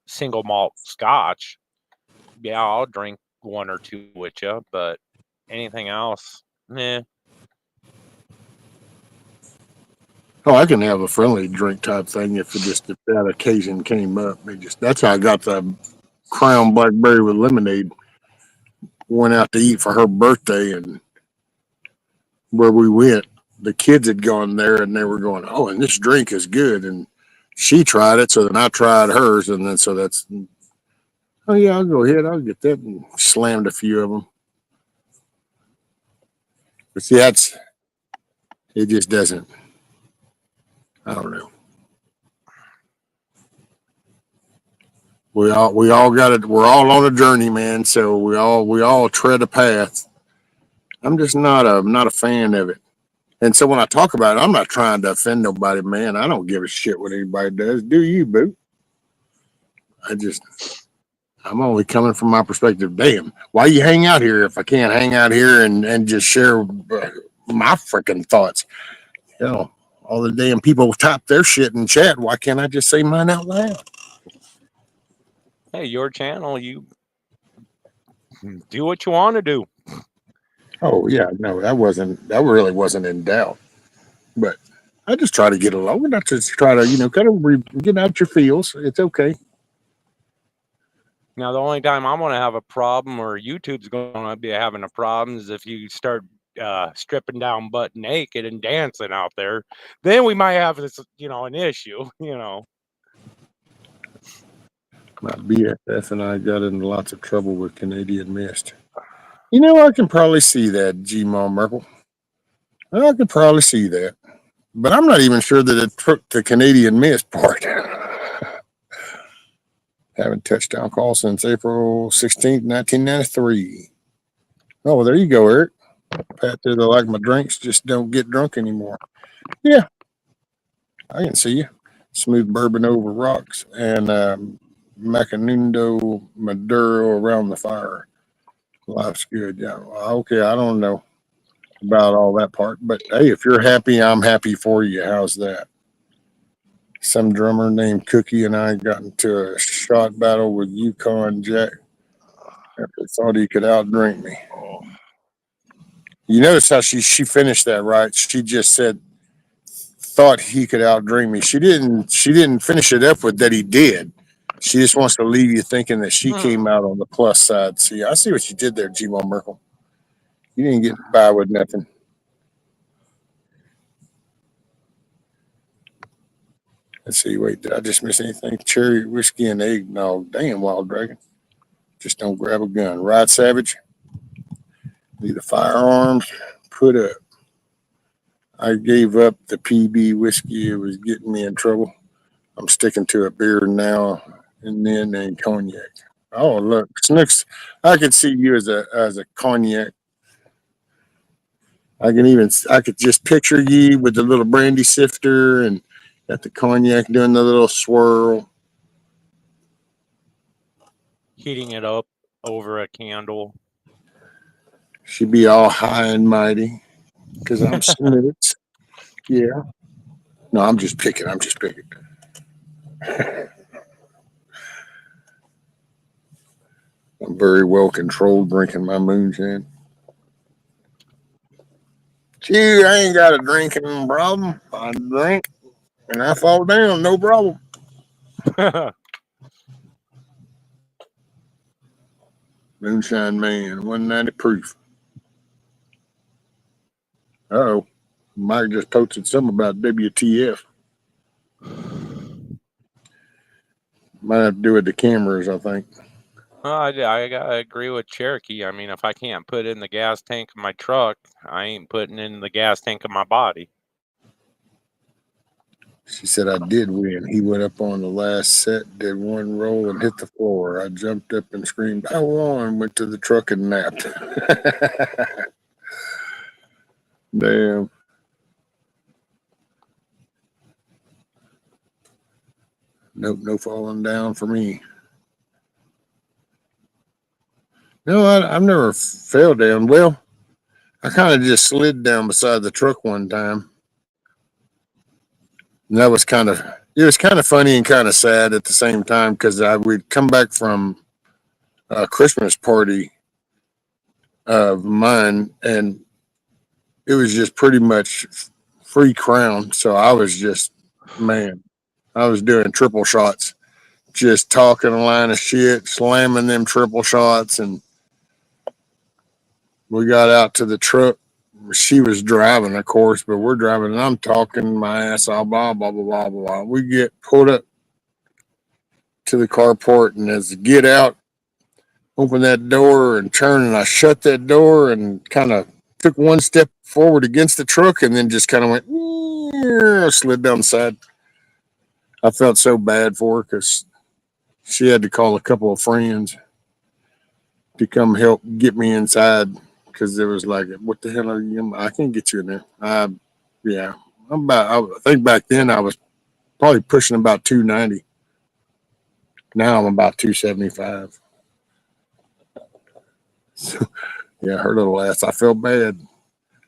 single malt scotch. Yeah, I'll drink one or two with you, but anything else, meh. Oh, I can have a friendly drink type thing if that occasion came up. That's how I got the Crown Blackberry with lemonade. Went out to eat for her birthday, and where we went, the kids had gone there, and they were going, "Oh, and this drink is good." And she tried it, so then I tried hers, and then so that's, oh yeah, I'll go ahead, I'll get that, and slammed a few of them. But see, it just doesn't. I don't know. We all got it. We're all on a journey, man. So we all tread a path. I'm just not a fan of it. And so when I talk about it, I'm not trying to offend nobody, man. I don't give a shit what anybody does. Do you, boo? I'm only coming from my perspective. Damn, why you hang out here if I can't hang out here and just share my freaking thoughts? Hell, all the damn people type their shit in chat. Why can't I just say mine out loud? Hey, your channel, you do what you want to do. Oh yeah, no, that really wasn't in doubt. But I just try to get along. Not just try to, kind of get out your feels. It's okay. Now, the only time I'm going to have a problem, or YouTube's going to be having a problem, is if you start stripping down butt naked and dancing out there. Then we might have this, an issue. My BFF and I got into lots of trouble with Canadian Mist. I can probably see that, G-Mall Merkel. I can probably see that. But I'm not even sure that it took the Canadian Mist part. Haven't touched alcohol since April 16th, 1993. Oh, well, there you go, Eric. Pat says I like my drinks, just don't get drunk anymore. Yeah, I can see you. Smooth bourbon over rocks and Macanundo Maduro around the fire. Life's good. Yeah. Okay. I don't know about all that part, but hey, if you're happy, I'm happy for you. How's that? Some drummer named Cookie and I got into a shot battle with Yukon Jack after thought he could outdrink me. Oh. You notice how she finished that, right? She just said thought he could outdrink me. She didn't finish it up with that he did. She just wants to leave you thinking that she came out on the plus side. See, I see what you did there, G1 Merkel. You didn't get by with nothing. Let's see. Wait, did I just miss anything? Cherry whiskey and eggnog. Damn, Wild Dragon. Just don't grab a gun. Ride Savage. Leave the firearms. Put up. I gave up the PB whiskey. It was getting me in trouble. I'm sticking to a beer now and then and cognac. Oh, look, Snooks. I could see you as a cognac I could just picture ye with the little brandy sifter and got the cognac doing the little swirl. Heating it up over a candle. She'd be all high and mighty because I'm snoots. Yeah. No, I'm just picking. I'm very well controlled drinking my moonshine. Gee, I ain't got a drinking problem. I drink and I fall down, no problem. Moonshine man, 190 proof. Oh, Mike just posted something about WTF. Might have to do with the cameras, I think. I agree with Cherokee. I mean, if I can't put in the gas tank of my truck, I ain't putting in the gas tank of my body. She said I did win. He went up on the last set, did one roll, and hit the floor. I jumped up and screamed, I won, went to the truck and napped. Damn. Nope, no falling down for me. No, I've never fell down. Well, I kind of just slid down beside the truck one time. And that was it was kind of funny and kind of sad at the same time because we'd come back from a Christmas party of mine and it was just pretty much free crown. So I was just, man, I was doing triple shots, just talking a line of shit, slamming them triple shots. And we got out to the truck. She was driving, of course, but we're driving and I'm talking my ass off, blah, blah, blah, blah, blah. We get pulled up to the carport and as get out, open that door and turn and I shut that door and kind of took one step forward against the truck and then just kind of went, slid down the side. I felt so bad for her because she had to call a couple of friends to come help get me inside because there was like, what the hell are you? I can't get you in there. Yeah, I think back then I was probably pushing about 290. Now I'm about 275. So, yeah, her little ass. I felt bad.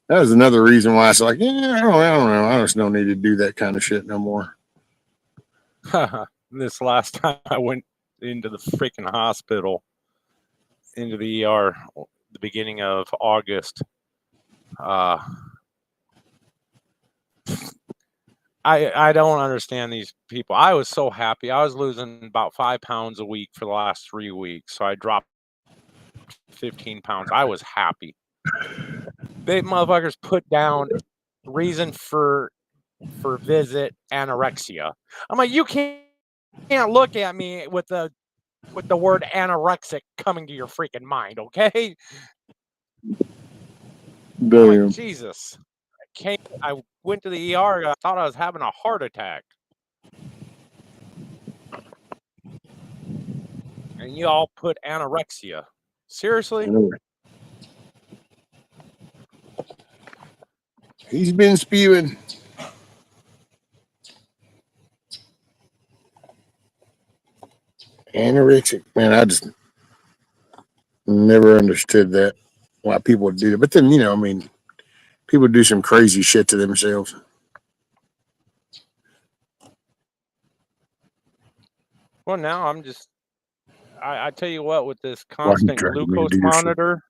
That was another reason why I was like, yeah, I don't know. I just don't need to do that kind of shit no more. This last time I went into the freaking hospital, into the ER, the beginning of August. I don't understand these people. I was so happy. I was losing about 5 pounds a week for the last 3 weeks. So I dropped 15 pounds. I was happy. They motherfuckers put down reason for visit anorexia. I'm like, you can't look at me with the word anorexic coming to your freaking mind, okay? Damn. I'm like, Jesus. I went to the ER. I thought I was having a heart attack. And you all put anorexia. Seriously? He's been spewing. Anorexic. Man, I just never understood that. Why people would do that. But then, I mean, people do some crazy shit to themselves. Well, now I'm just, I tell you what, with this constant glucose monitor,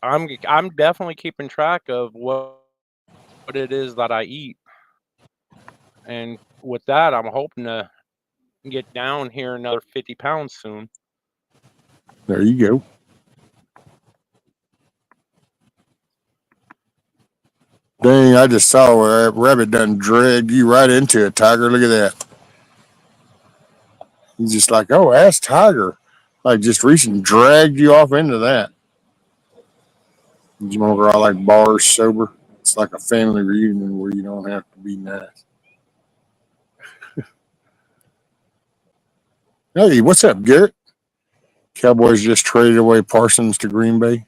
I'm definitely keeping track of what it is that I eat. And with that, I'm hoping to get down here another 50 pounds soon. There you go. Dang, I just saw where that rabbit done dragged you right into it, Tiger. Look at that. He's just like, oh, ask Tiger. Like just recently dragged you off into that. You want to go out like bars sober? It's like a family reunion where you don't have to be nice. Hey, what's up, Garrett? Cowboys just traded away Parsons to Green Bay.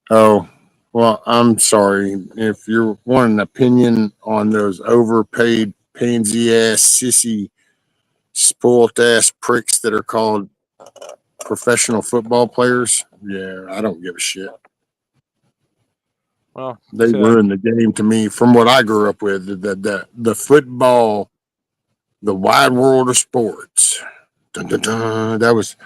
Oh, Well, I'm sorry if you're wanting an opinion on those overpaid, pansy ass, sissy, spoilt ass pricks that are called professional football players. Yeah, I don't give a shit. Well, They ruined the game to me from what I grew up with. The football, the wide world of sports. Dun, dun, dun. That was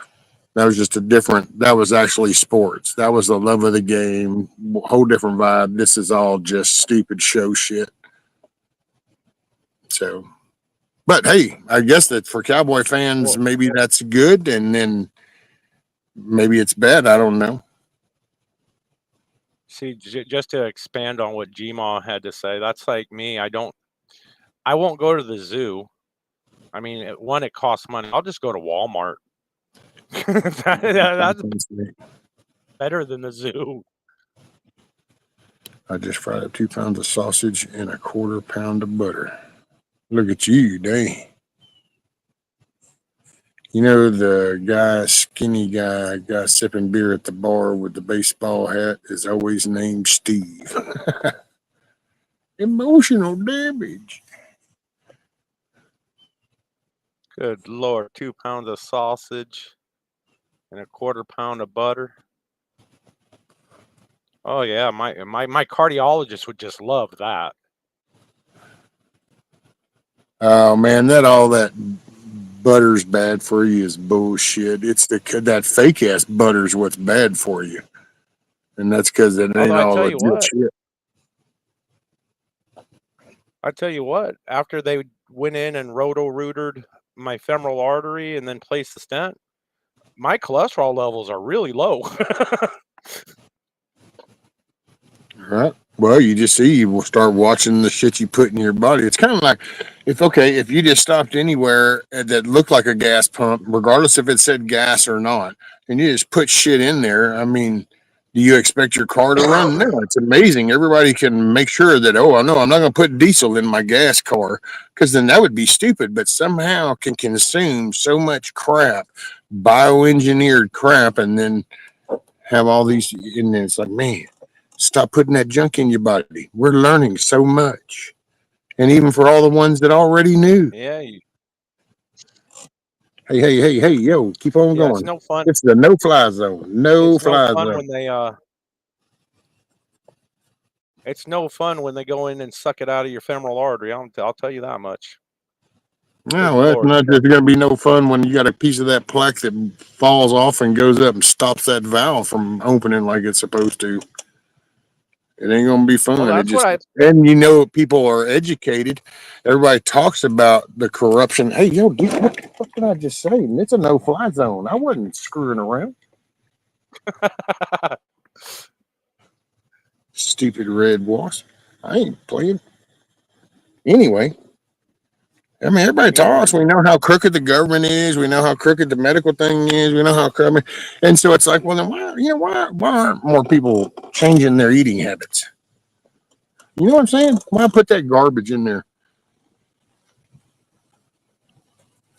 just a different. That was actually sports. That was the love of the game. Whole different vibe. This is all just stupid show shit. So, but hey, I guess that for Cowboy fans, well, maybe that's good, and then maybe it's bad. I don't know. see, just to expand on what Gma had to say, that's like me. I won't go to the zoo. I mean, one, it costs money. I'll just go to Walmart. That's better than the zoo. I just fried up 2 pounds of sausage and a quarter pound of butter. Look at you, dang. You know the guy, skinny guy sipping beer at the bar with the baseball hat is always named Steve. Emotional damage. Good Lord, 2 pounds of sausage and a quarter pound of butter. Oh yeah, my cardiologist would just love that. Oh man, that butter's bad for you is bullshit. It's that fake ass butter's what's bad for you, and that's because it ain't Although all legit shit. I tell you what, after they went in and roto-rooted my femoral artery and then placed the stent, my cholesterol levels are really low. Right. Well, you just see you will start watching the shit you put in your body. It's kind of like if you just stopped anywhere that looked like a gas pump, regardless if it said gas or not, and you just put shit in there. I mean, do you expect your car to run? No, it's amazing. Everybody can make sure that, oh, I know I'm not going to put diesel in my gas car because then that would be stupid, but somehow can consume so much crap, bioengineered crap, and then have all these, and then it's like, man, stop putting that junk in your body. We're learning so much. And even for all the ones that already knew. Yeah, Hey, yo, keep on yeah, it's going. no fun. It's the no fly zone. No It's no fly fun zone. when they it's no fun when they go in and suck it out of your femoral artery. I'll tell you that much. Good No, well, it's Lord. not just going to be no fun when you got a piece of that plaque that falls off and goes up and stops that valve from opening like it's supposed to. It ain't gonna be Well, fun. It that's what just I and people are educated. Everybody talks about the corruption. Hey, yo, dude, what the fuck did I just say? It's a no-fly zone. I wasn't screwing around. Stupid red wasp. I ain't playing. Anyway, I mean, everybody yeah, talks. We know how crooked the government is. We know how crooked the medical thing is. We know how crooked. And so it's like, well, then why aren't more people changing their eating habits? You know what I'm saying? Why put that garbage in there?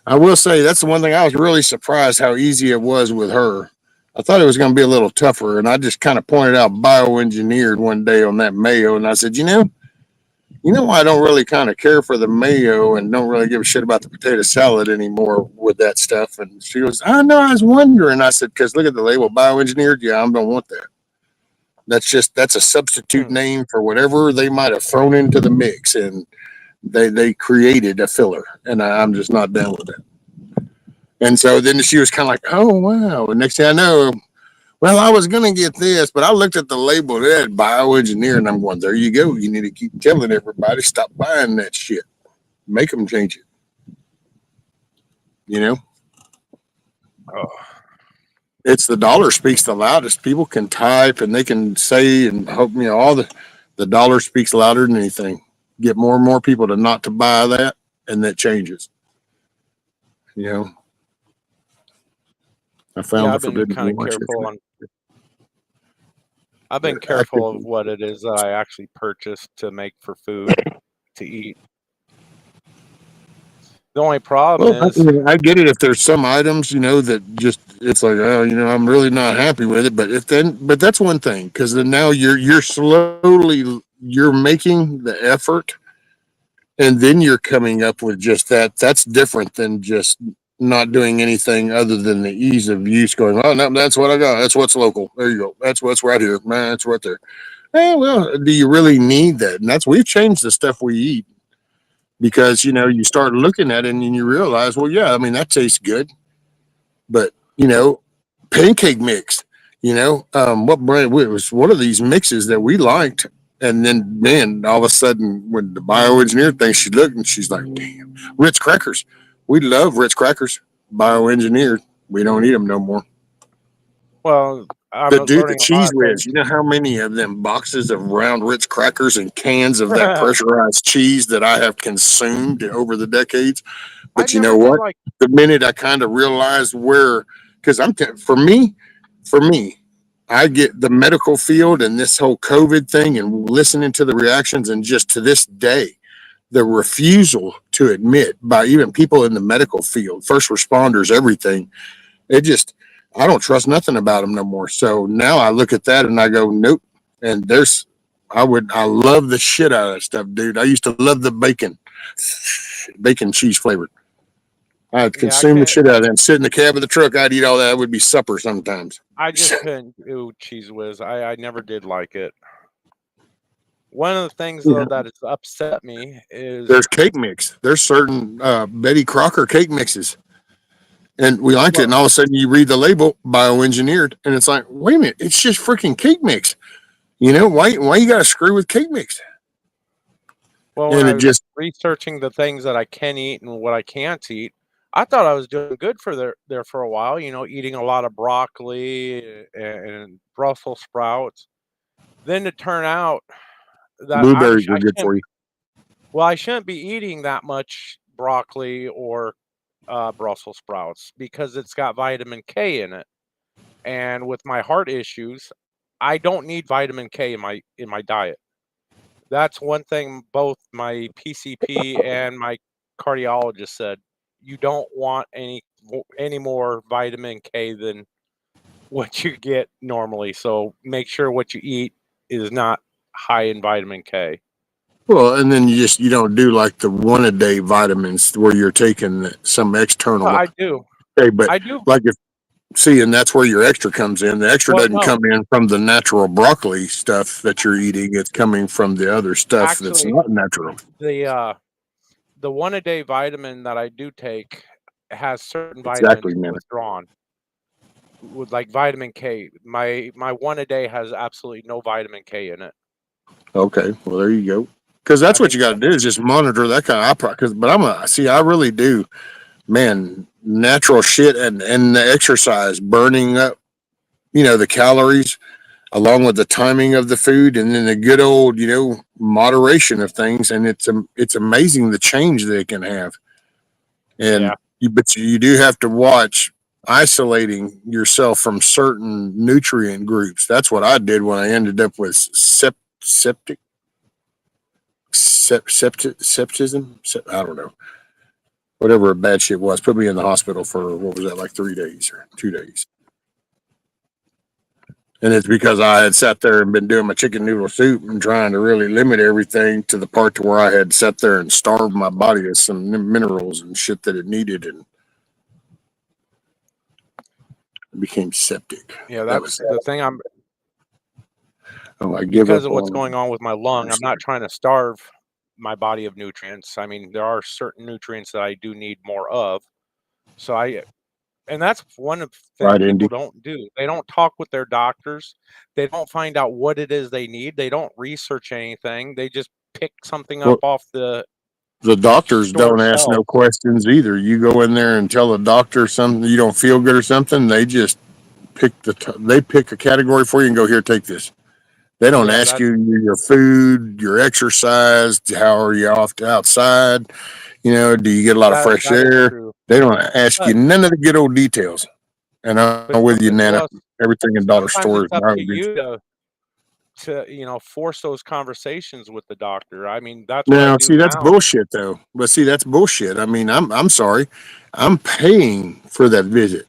I will say that's the one thing I was really surprised how easy it was with her. I thought it was going to be a little tougher, and I just kind of pointed out bioengineered one day on that mayo, and I said, you know why I don't really kind of care for the mayo and don't really give a shit about the potato salad anymore with that stuff. And she goes, I know, I was wondering. I said, because look at the label, bioengineered. Yeah, I don't want that. That's a substitute hmm, name for whatever they might have thrown into the mix, and they created a filler, and I'm just not down with it. And so then she was kind of like, oh, wow. And next thing I know, well, I was going to get this, but I looked at the label, it had bioengineer, and I'm going, there you go. You need to keep telling everybody, stop buying that shit. Make them change it. You know, oh, it's the dollar speaks the loudest. People can type and they can say and hope, the dollar speaks louder than anything. Get more and more people to not to buy that, and that changes. You know, I found yeah. the forbidden watch. I've been careful of Actively. what it is that I actually purchase to make for food to eat. The only problem Well, is, I get it if there's some items, that just it's like, oh, I'm really not happy with it. But that's one thing because then now you're slowly you're making the effort, and then you're coming up with just that. That's different than just not doing anything other than the ease of use. Going, oh no, that's what I got. That's what's local. There you go. That's what's right here, man. That's right there. Well, do you really need that? And that's we've changed the stuff we eat because you start looking at it and you realize, well, yeah, I mean that tastes good, but pancake mix. What brand? It was one of these mixes that we liked, and then man, all of a sudden, when the bioengineer thing, she looked and she's like, "Damn, Ritz crackers. We love Ritz crackers, bioengineered. We don't eat them no more." well, I'm But dude, the learning a lot cheese of whiz. things. You know how many of them boxes of round Ritz crackers and cans of that pressurized cheese that I have consumed over the decades? I But you never know did what? like. The minute I kind of realized where, because for me, I get the medical field and this whole COVID thing and listening to the reactions, and just to this day, the refusal to admit by even people in the medical field, first responders, everything, it just, I don't trust nothing about them no more. So now I look at that and I go, nope. And I love the shit out of that stuff, dude. I used to love the bacon cheese flavored. I'd Yeah, I consume the can't. shit out of that and sit in the cab of the truck. I'd eat all that. It would be supper sometimes. I just couldn't do cheese whiz. I never did like it. One of the things though Yeah. that has upset me is, There's cake mix. There's certain Betty Crocker cake mixes. And we liked it. well, And all of a sudden you read the label, bioengineered. And it's like, wait a minute, it's just freaking cake mix. Why you got to screw with cake mix? when And I it was just, researching the things that I can eat and what I can't eat, I thought I was doing good for there for a while. Eating a lot of broccoli and Brussels sprouts. Then to turn out that blueberries are good shouldn't. for you. Well, I shouldn't be eating that much broccoli or Brussels sprouts because it's got vitamin K in it. And with my heart issues, I don't need vitamin K in my diet. That's one thing both my PCP and my cardiologist said. You don't want any more vitamin K than what you get normally. So make sure what you eat is not high in vitamin K. Well, and then you don't do like the one a day vitamins where you're taking some Well, external. I do. Okay, but I do. like if see, and that's where your extra comes in. The extra Well, doesn't no, come in from the natural broccoli stuff that you're eating. It's coming from the other stuff that's actually, not natural. the one a day vitamin that I do take has certain vitamins Exactly, man. withdrawn with like vitamin K. My one a day has absolutely no vitamin K in it. Okay, well there you go. Because I that's what think you got to do is just monitor that kind of. But I really do, man. Natural shit and the exercise, burning up, the calories along with the timing of the food, and then the good old, moderation of things. And it's amazing the change that it can have. yeah. And but you do have to watch isolating yourself from certain nutrient groups. That's what I did when I ended up with septic septism. I don't know, whatever bad shit was. Put me in the hospital for what was that, like 3 days or 2 days. And it's because I had sat there and been doing my chicken noodle soup and trying to really limit everything to the part to where I had sat there and starved my body of some minerals and shit that it needed, and it became septic. Yeah, That that's was the thing. I give Because up of what's on. going on with my lung, I'm not trying to starve my body of nutrients. I mean, there are certain nutrients that I do need more of. So and that's one of the thing Right, people Indy. don't do. They don't talk with their doctors. They don't find out what it is they need. They don't research anything. They just pick something up Well, off the the doctors store don't ask no shelf. questions either. You go in there and tell the doctor something you don't feel good or something, they just they pick a category for you and go, here, take this. They don't Yeah, ask you your food, your exercise, how are you off to outside, do you get a lot of fresh that is air? true. They don't ask you But none of the good old details. And I'm but with you, Nana. well, Everything in dollar sometimes stores it's up to nowadays. you to to force those conversations with the doctor. I mean, that's what I Now, do see, that's now. bullshit, though. But see, that's bullshit. I mean, I'm sorry, I'm paying for that visit,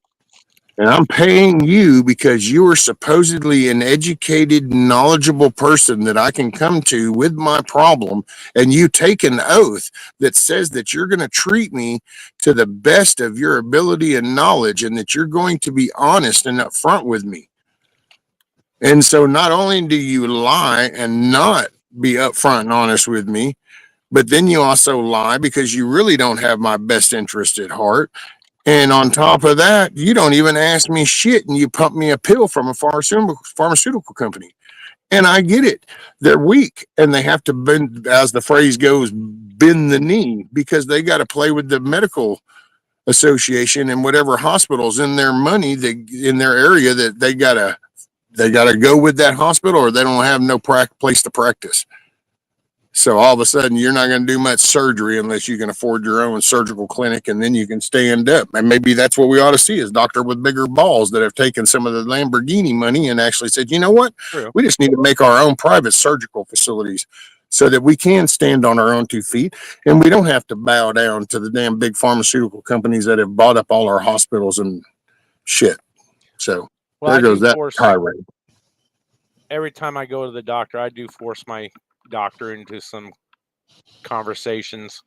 and I'm paying you because you are supposedly an educated, knowledgeable person that I can come to with my problem, and you take an oath that says that you're going to treat me to the best of your ability and knowledge, and that you're going to be honest and upfront with me. And so, not only do you lie and not be upfront and honest with me, but then you also lie because you really don't have my best interest at heart. And on top of that, you don't even ask me shit and you pump me a pill from a pharmaceutical company. And I get it. They're weak and they have to bend, as the phrase goes, bend the knee because they got to play with the medical association and whatever hospitals in their money in their area that they gotta go with that hospital or they don't have no place to practice. So all of a sudden, you're not going to do much surgery unless you can afford your own surgical clinic, and then you can stand up. And maybe that's what we ought to see is doctor with bigger balls that have taken some of the Lamborghini money and actually said, you know what, True. we just need to make our own private surgical facilities so that we can stand on our own 2 feet and we don't have to bow down to the damn big pharmaceutical companies that have bought up all our hospitals and shit. So Well, there I do goes that force tirade. every time I go to the doctor, I do force my doctor into some conversations,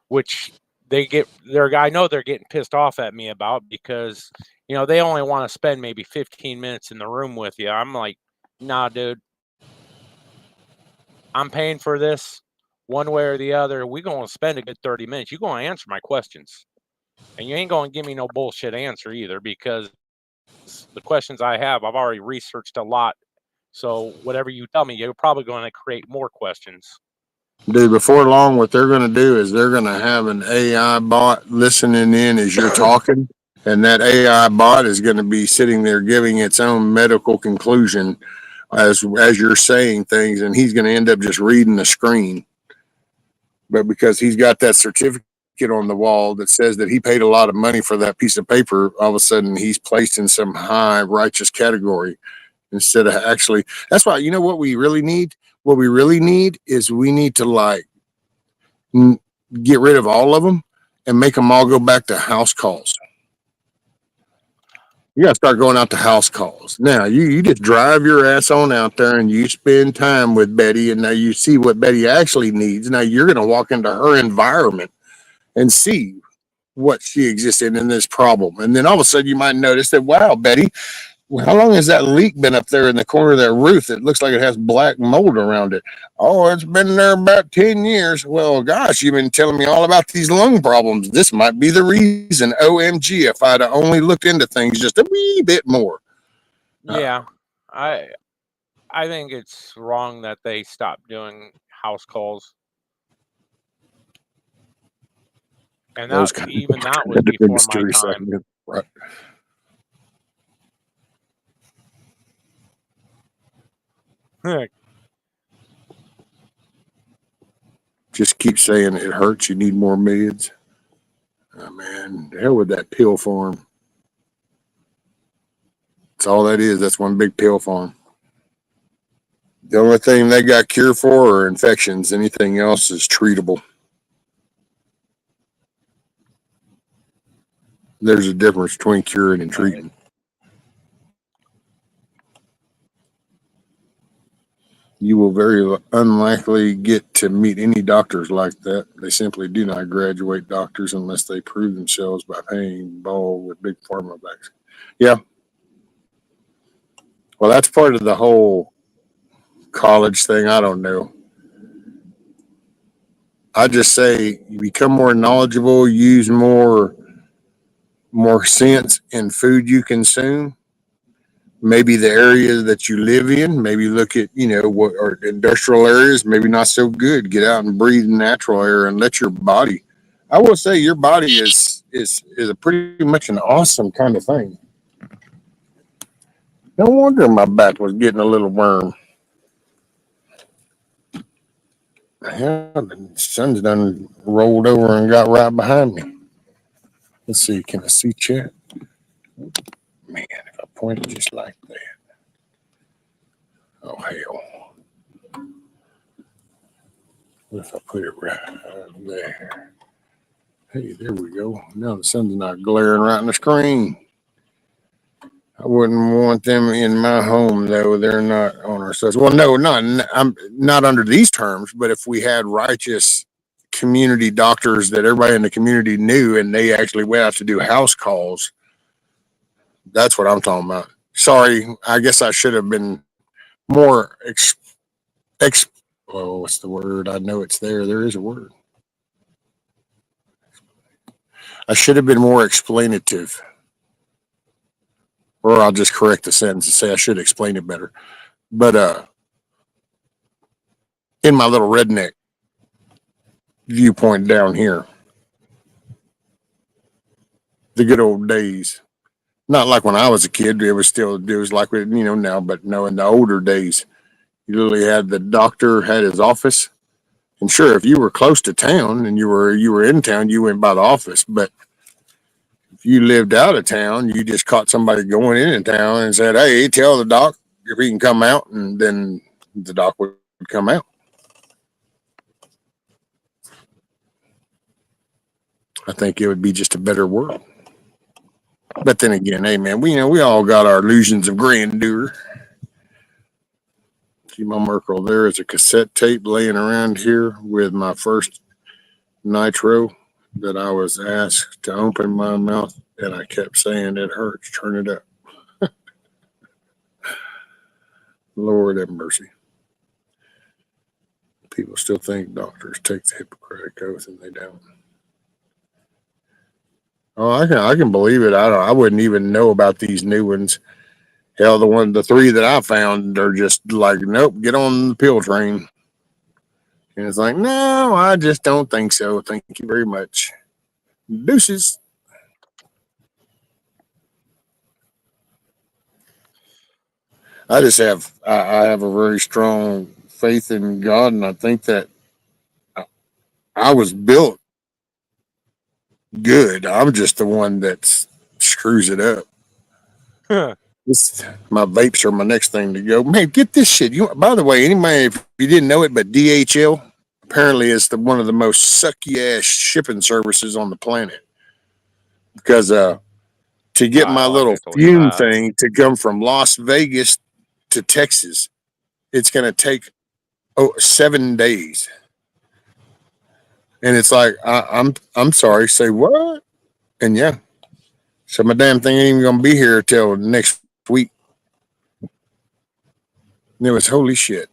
which I know they're getting pissed off at me about because they only want to spend maybe 15 minutes in the room with you. I'm like, nah, dude, I'm paying for this one way or the other. We're going to spend a good 30 minutes. You're going to answer my questions, and you ain't going to give me no bullshit answer either because the questions I have, I've already researched a lot. So whatever you tell me, you're probably going to create more questions. Dude, before long, what they're going to do is they're going to have an AI bot listening in as you're talking. And that AI bot is going to be sitting there giving its own medical conclusion as you're saying things. And he's going to end up just reading the screen. But because he's got that certificate on the wall that says that he paid a lot of money for that piece of paper, all of a sudden he's placed in some high righteous category instead of actually. That's why, you know what we really need? What we really need is we need to get rid of all of them and make them all go back to house calls. You got to start going out to house calls. Now, you just drive your ass on out there and you spend time with Betty, and now you see what Betty actually needs. Now, you're going to walk into her environment and see what she exists in this problem. And then all of a sudden, you might notice that, wow, Betty, well, how long has that leak been up there in the corner of that roof that looks like it has black mold around it? Oh, it's been there about 10 years. Well, gosh, you've been telling me all about these lung problems. This might be the reason. OMG, if I'd have only looked into things just a wee bit more. Yeah, I I think it's wrong that they stopped doing house calls, and Those kind that was of before my mystery time. segment. Right. Just keep saying it hurts. You need more meds. Oh, man, the hell with that pill farm. That's all that is. That's one big pill farm. The only thing they got cure for are infections. Anything else is treatable. There's a difference between curing and treating. You will very unlikely get to meet any doctors like that. They simply do not graduate doctors unless they prove themselves by paying ball with big pharma vaccines. Yeah. Well, that's part of the whole college thing. I don't know. I just say you become more knowledgeable, use more sense in food you consume. Maybe the areas that you live in, maybe look at, what are industrial areas, maybe not so good. Get out and breathe natural air and let your body. I will say your body is a pretty much an awesome kind of thing. No wonder my back was getting a little worm. Hell, the sun's done rolled over and got right behind me. Let's see, can I see chat? Man, if I point it just like that. Oh hell. What if I put it right there? Hey, there we go. Now the sun's not glaring right in the screen. I wouldn't want them in my home, though. They're not on our side. Well, no, I'm not under these terms. But if we had righteous community doctors that everybody in the community knew, and they actually went out to do house calls, that's what I'm talking about. Sorry, I guess I should have been more well, what's the word? I know it's there. There is a word. I should have been more explanative, or I'll just correct the sentence and say I should explain it better. But in my little redneck viewpoint down here, the good old days. Not like when I was a kid. It was like now, but no, in the older days, you literally had the doctor had his office, and sure, if you were close to town and you were in town, you went by the office. But if you lived out of town, you just caught somebody going into town and said, "Hey, tell the doc if he can come out," and then the doc would come out. I think it would be just a better world. But then again, hey man, we all got our illusions of grandeur. See my Merkel, there is a cassette tape laying around here with my first nitro that I was asked to open my mouth, and I kept saying it hurts. Turn it up. Lord have mercy. People still think doctors take the Hippocratic Oath, and they don't. Oh, I can believe it. I wouldn't even know about these new ones. Hell, the three that I found are just like, nope, get on the pill train. And it's like, no, I just don't think so. Thank you very much. Deuces. I have a very strong faith in God, and I think that I was built good. I'm just the one that screws it up. My vapes are my next thing to go. Man, get this shit. By the way, anybody, if you didn't know it, but DHL apparently is one of the most sucky ass shipping services on the planet. Because to get my I little can believe fume that. thing to come from Las Vegas to Texas, it's going to take 7 days. And it's like I'm sorry, say what? And yeah, so my damn thing ain't even gonna be here till next week. And it was holy shit.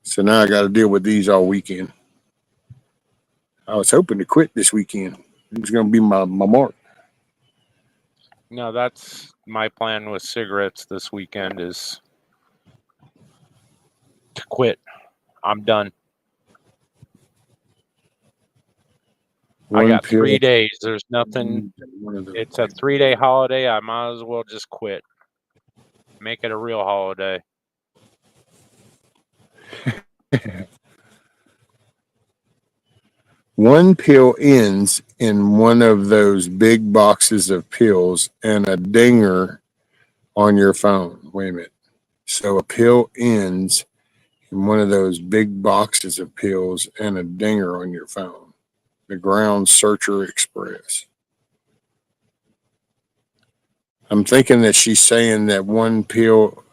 So now I got to deal with these all weekend. I was hoping to quit this weekend. It was gonna be my mark. No, that's my plan with cigarettes this weekend is to quit. I'm done. I One got pill. 3 days. There's nothing. It's a 3-day holiday. I might as well just quit. Make it a real holiday. One pill ends in one of those big boxes of pills and a dinger on your phone. Wait a minute. So a pill ends in one of those big boxes of pills and a dinger on your phone. The Ground Searcher Express. I'm thinking that she's saying that one pill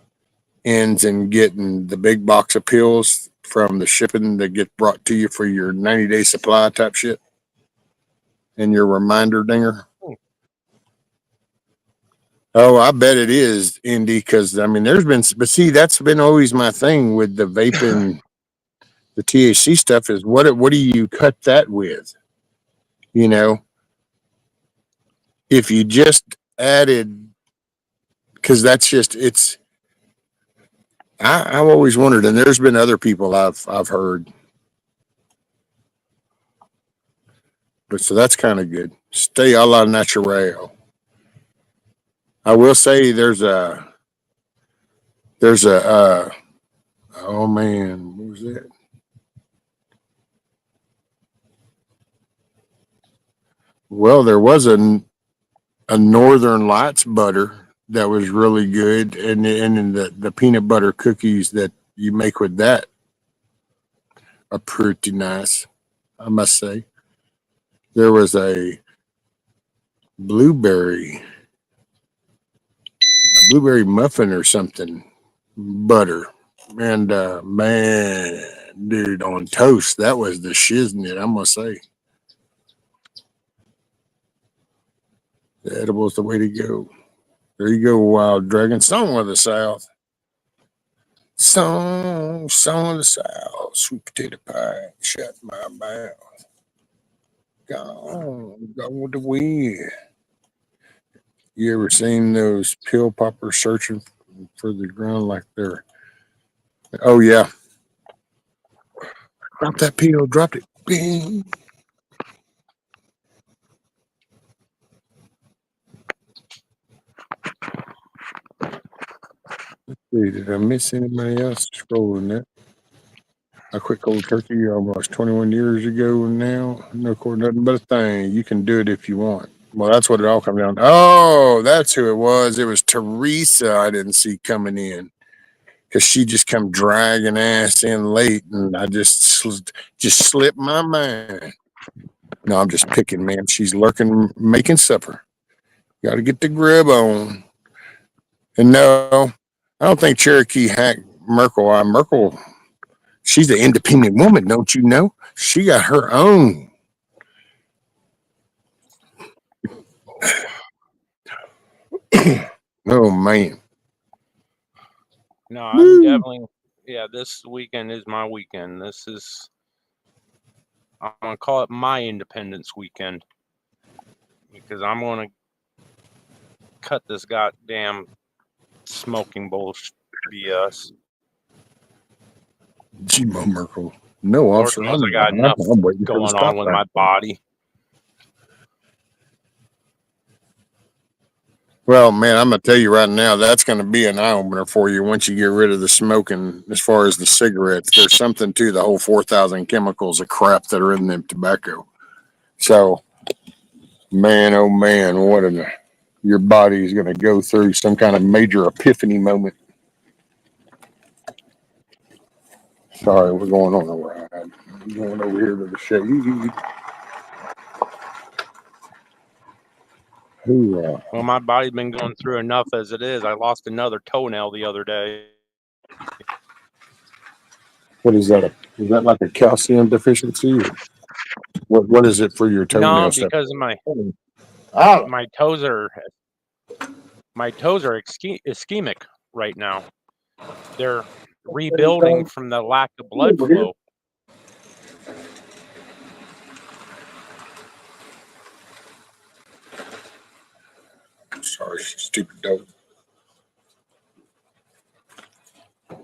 ends in getting the big box of pills from the shipping that get brought to you for your 90-day supply type shit and your reminder dinger. Oh, I bet it is, Indy, because I mean, but see, that's been always my thing with the vaping, the THC stuff is what do you cut that with? You know, if you just added, because that's just it's. I've always wondered, and there's been other people I've heard, but so that's kind of good. Stay a la natural. I will say there's a oh man, what was that? Well, there was a Northern Lights butter that was really good, and then the peanut butter cookies that you make with that are pretty nice, I must say. There was a blueberry, blueberry muffin or something, butter, and man, dude, on toast, that was the shiznit, I must say. The edible's the way to go. There you go, Wild Dragon, song of the South. Song of the South, sweet potato pie, shut my mouth. Gone with the wind. You ever seen those pill poppers searching for the ground like they're? Oh yeah, dropped that pill, dropped it. Bing. See, did I miss anybody else scrolling that? I quit cold turkey almost 21 years ago now. No cord, nothing but a thing. You can do it if you want. Well, that's what it all comes down to. Oh, that's who it was. It was Teresa I didn't see coming in because she just come dragging ass in late, and I just slipped my mind. No, I'm just picking, man. She's lurking, making supper. Got to get the grub on. And no, I don't think Cherokee hacked Merkel. Merkel, she's an independent woman, don't you know? She got her own. Oh man. No, I'm Woo. definitely. Yeah, this weekend is my weekend. I'm gonna call it my Independence weekend because I'm gonna cut this goddamn smoking bullshit BS. Gmo Merkel. No, Lord officer. knows I got enough I'm waiting for the going stop on with sign. my body. Well, man, I'm gonna tell you right now, that's gonna be an eye opener for you once you get rid of the smoking. As far as the cigarettes, there's something to the whole 4,000 chemicals of crap that are in them tobacco. So, man, oh man, your body is gonna go through some kind of major epiphany moment. Sorry, we're going on a ride. We're going over here to the shade. Well, my body's been going through enough as it is. I lost another toenail the other day. What is that? Is that like a calcium deficiency? What is it for your No, toenails? because my Oh, my toes are ischemic right now. They're rebuilding from the lack of blood flow. sorry, stupid dog.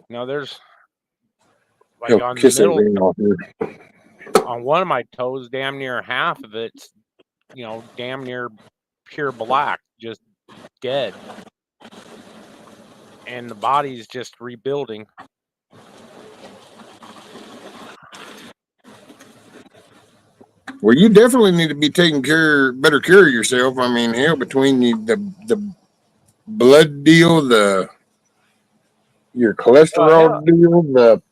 Now there's like He'll on the kiss middle, everything off here. on one of my toes, damn near half of it's, damn near pure black, just dead. And the body's just rebuilding. Well, you definitely need to be taking better care of yourself. I mean, hell, between the blood deal, your Hell, cholesterol deal,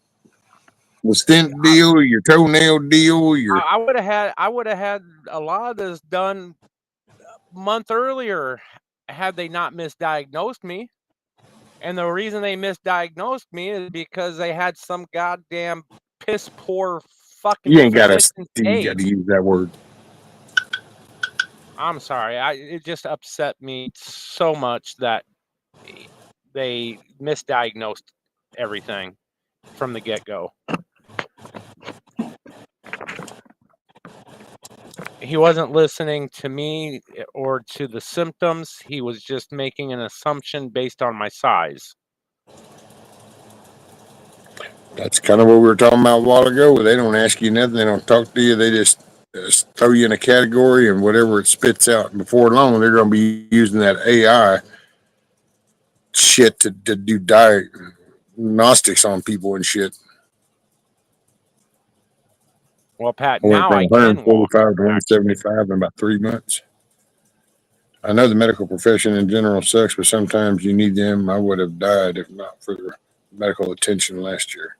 the stent deal, your toenail deal, your I would have had a lot of this done a month earlier had they not misdiagnosed me. And the reason they misdiagnosed me is because they had some goddamn piss poor fucking you ain't got to physician you got to say. use that word. I'm sorry. It just upset me so much that they misdiagnosed everything from the get-go. He wasn't listening to me or to the symptoms. He was just making an assumption based on my size. That's kind of what we were talking about a while ago. They don't ask you nothing. They don't talk to you. They just throw you in a category and whatever it spits out. Before long, they're going to be using that AI shit to do diagnostics on people and shit. Well, Pat, I went now from I can walk, 145 to actually. 175 in about 3 months. I know the medical profession in general sucks, but sometimes you need them. I would have died if not for the medical attention last year.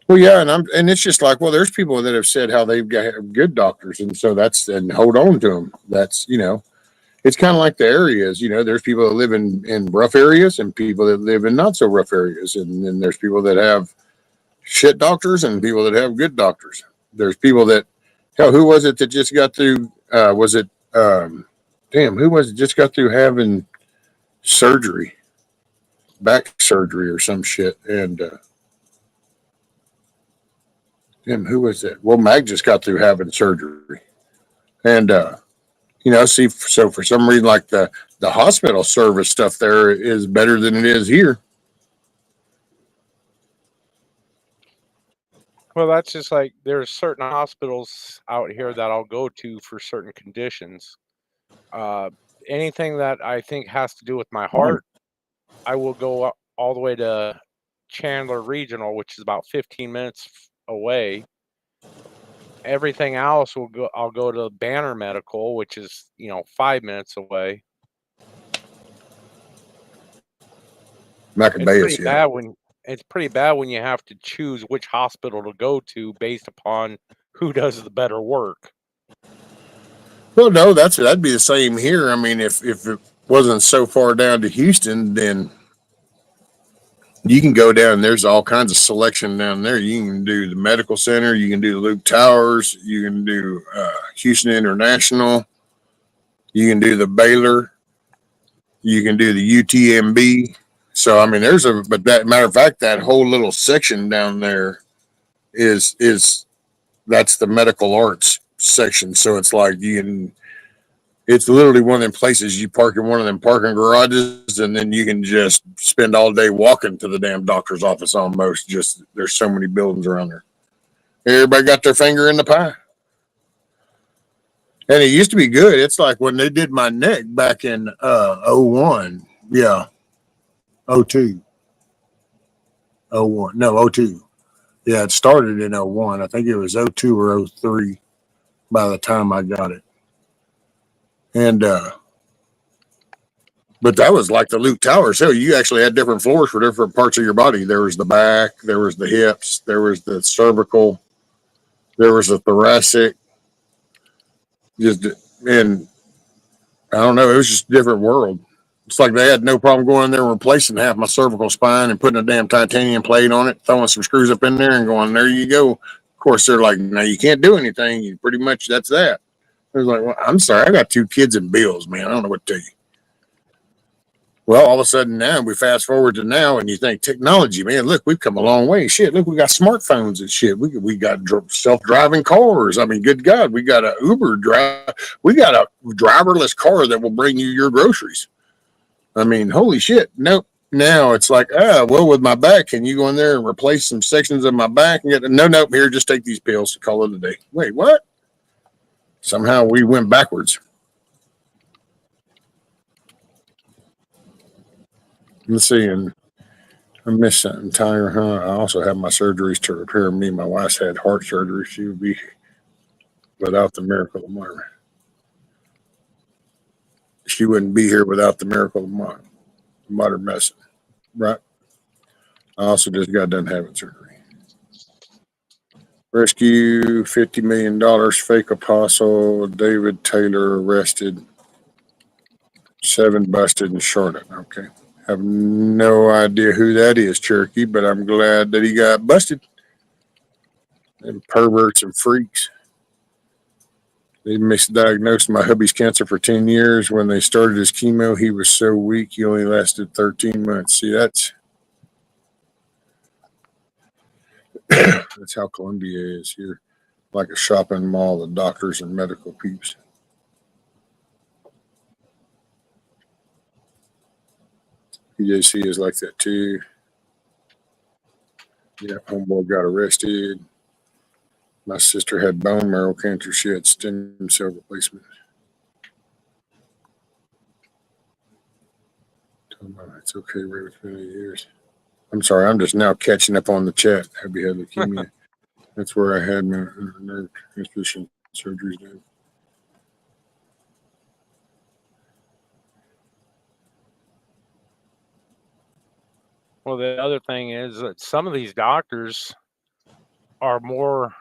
Well, yeah, and it's just like, well, there's people that have said how they've got good doctors, and so that's and hold on to them. That's it's kind of like the areas. There's people that live in rough areas and people that live in not so rough areas, and then there's people that have shit doctors and people that have good doctors. There's people that hell, who was it that just got through? Was it damn? Who was it just got through having surgery, back surgery or some shit? And damn, who was it? Well, Mag just got through having surgery, and see, so for some reason, like the hospital service stuff there is better than it is here. Well, that's just like there's certain hospitals out here that I'll go to for certain conditions. Uh, Anything that I think has to do with my heart, I will go all the way to Chandler Regional, which is about 15 minutes away. Everything else I'll go to Banner Medical, which is 5 minutes away. It's Maccabeus, pretty yeah. bad when it's pretty bad when you have to choose which hospital to go to based upon who does the better work. Well, no, that'd be the same here. I mean, if it wasn't so far down to Houston, then you can go down. There's all kinds of selection down there. You can do the medical center. You can do the Luke Towers. You can do Houston International. You can do the Baylor. You can do the UTMB. So I mean, but that matter of fact, that whole little section down there is that's the medical arts section. So it's like it's literally one of them places you park in one of them parking garages, and then you can just spend all day walking to the damn doctor's office. Almost, just there's so many buildings around there. Everybody got their finger in the pie, and it used to be good. It's like when they did my neck back in '01, yeah, '02, '01, no '02. Yeah, it started in '01. I think it was '02 or '03 by the time I got it. And but that was like the Luke Tower. So you actually had different floors for different parts of your body. There was the back, there was the hips, there was the cervical, there was the thoracic. Just and I don't know, it was just a different world. It's like they had no problem going in there and replacing half my cervical spine and putting a damn titanium plate on it, throwing some screws up in there and going, there you go. Of course, they're like, no, you can't do anything. You pretty much that's that. I was like, well, I'm sorry, I got 2 kids and bills, man. I don't know what to tell you. Well, all of a sudden now we fast forward to now, and you think technology, man. Look, we've come a long way. Shit, look, we got smartphones and shit. We got self-driving cars. I mean, good God, we got a Uber drive. We got a driverless car that will bring you your groceries. I mean, holy shit. Nope. Now it's like, well, with my back, can you go in there and replace some sections of my back? And get nope. Here, just take these pills to call it a day. Wait, what? Somehow we went backwards. Let's see, and I missed that entire, huh? I also have my surgeries to repair me. My wife's had heart surgery. She would be without the miracle of Myra. She wouldn't be here without the miracle of modern medicine, right? I also just got done having surgery. Rescue $50 million. Fake apostle David Taylor arrested. 7 busted in Charlotte. Okay. Have no idea who that is, Cherokee, but I'm glad that he got busted. And perverts and freaks. They misdiagnosed my hubby's cancer for 10 years. When they started his chemo, he was so weak he only lasted 13 months. See, that's how Columbia is here. Like a shopping mall of doctors and medical peeps. PJC is like that too. Yeah, homeboy got arrested. My sister had bone marrow cancer. She had stem cell replacement. It's okay, Ray. It's been 8 years. I'm sorry, I'm just now catching up on the chat. Hubby had leukemia. That's where I had my nerve transmission surgeries done. Well, the other thing is that some of these doctors are more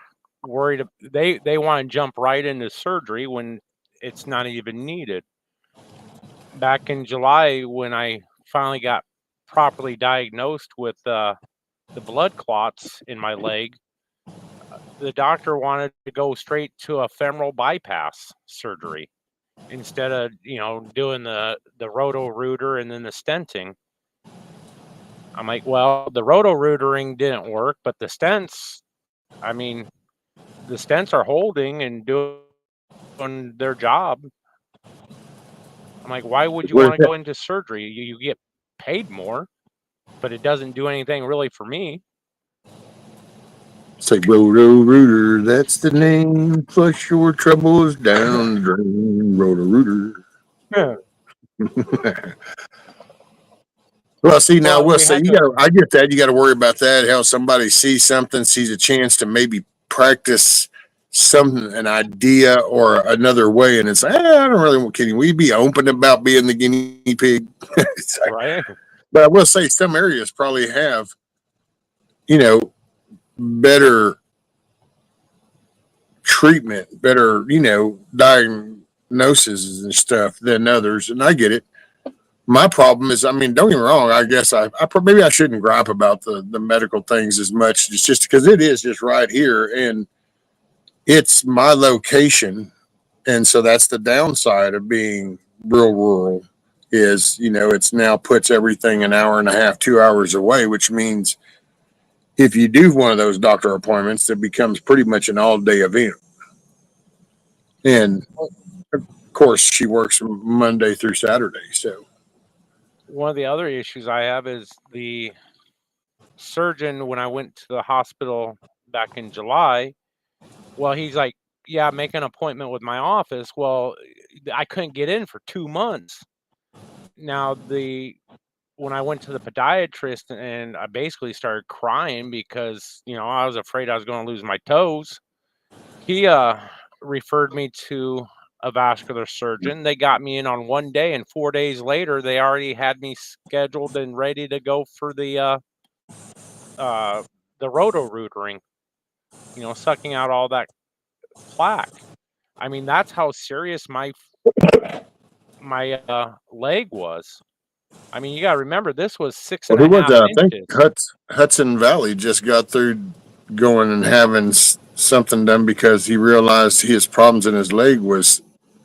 worried. They want to jump right into surgery when it's not even needed. Back in July, when I finally got properly diagnosed with the blood clots in my leg, the doctor wanted to go straight to a femoral bypass surgery instead of doing the roto-rooter and then the stenting. I'm like, well, the roto-rootering didn't work, but the stents, I mean, the stents are holding and doing their job. I'm like, why would you want to go into surgery? You get paid more, but it doesn't do anything really for me. Say Roto-Rooter, that's the name. Flush your troubles down the drain. Roto-Rooter. Yeah. Well, see, now Well, we'll we say had you got. I get that. You got to worry about that. How somebody sees something, sees a chance to maybe practice an idea or another way, and it's I don't really want kidding. We be open about being the guinea pig. right. But I will say some areas probably have, better treatment, better, diagnoses and stuff than others, and I get it. My problem is, I mean, don't get me wrong. I guess maybe I shouldn't gripe about the medical things as much. It's just because it is just right here, and it's my location, and so that's the downside of being real rural. Is it's now puts everything an hour and a half, 2 hours away, which means if you do one of those doctor appointments, it becomes pretty much an all-day event. And of course, she works from Monday through Saturday, so. One of the other issues I have is the surgeon when I went to the hospital back in July. Well, he's like, yeah, make an appointment with my office. Well, I couldn't get in for 2 months. Now, when I went to the podiatrist and I basically started crying because, I was afraid I was going to lose my toes, he referred me to a vascular surgeon. They got me in on one day, and 4 days later, they already had me scheduled and ready to go for the roto-rootering, sucking out all that plaque. I mean, that's how serious my leg was. I mean, you got to remember this was six Well, and who a was half that? I think inches. Hudson Valley just got through going and having something done because he realized his problems in his leg was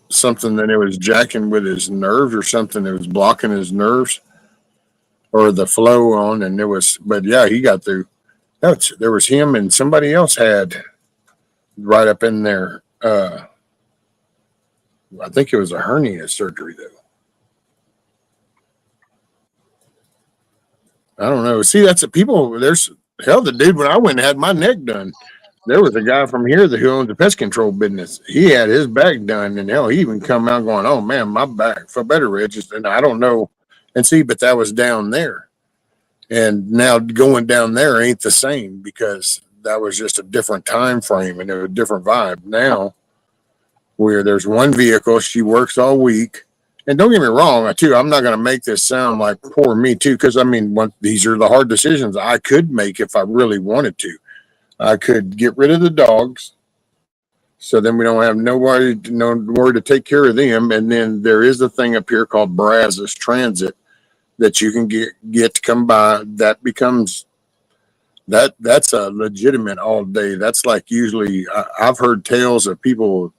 something that it was jacking with his nerves or something that was blocking his nerves or the flow on. And but yeah, he got through. There was him and somebody else had right up in there. I think it was a hernia surgery though. I don't know. See, that's people. There's hell. The dude when I went and had my neck done, there was a guy from here who owns a pest control business. He had his back done, and hell, he even come out going, "Oh man, my back felt better, Rich." And I don't know. And see, but that was down there, and now going down there ain't the same because that was just a different time frame and a different vibe. Now, where there's one vehicle, she works all week. And don't get me wrong, too, I'm not going to make this sound like poor me, too, because I mean, these are the hard decisions I could make if I really wanted to. I could get rid of the dogs, so then we don't have nobody to take care of them. And then there is a thing up here called Brazos Transit that you can get to come by. That becomes that's a legitimate all day. That's like usually I've heard tales of people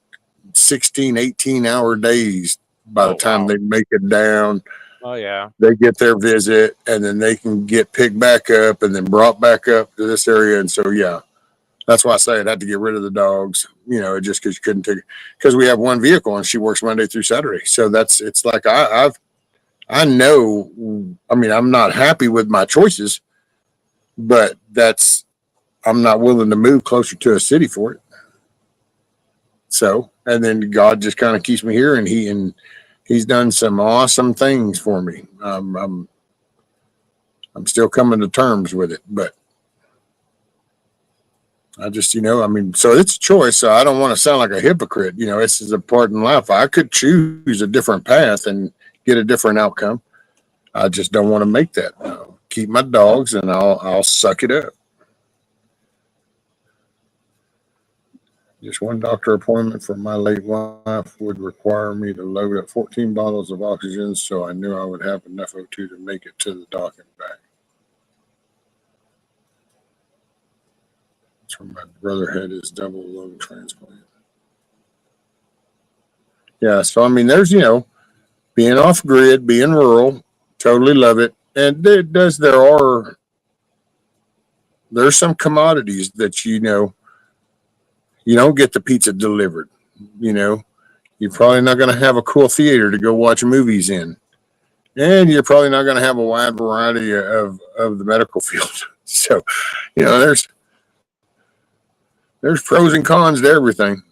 16, 18-hour days by the time they make it down. Oh, yeah. They get their visit and then they can get picked back up and then brought back up to this area. And so, yeah, that's why I say I'd have to get rid of the dogs, just because you couldn't take it. Because we have one vehicle and she works Monday through Saturday. So it's like I know, I mean, I'm not happy with my choices, but I'm not willing to move closer to a city for it. So, and then God just kind of keeps me here, and he's done some awesome things for me. I'm still coming to terms with it, but I just, I mean, so it's a choice. So I don't want to sound like a hypocrite. This is a part in life. I could choose a different path and get a different outcome. I just don't want to make that. I'll keep my dogs, and I'll suck it up. Just one doctor appointment for my late wife would require me to load up 14 bottles of oxygen, so I knew I would have enough O2 to make it to the dock and back. That's where my brother had his double lung transplant. Yeah, so I mean, there's, being off grid, being rural, totally love it. And there's some commodities that, you don't get the pizza delivered. You know, you're probably not going to have a cool theater to go watch movies in. And you're probably not going to have a wide variety of the medical field. So, there's pros and cons to everything.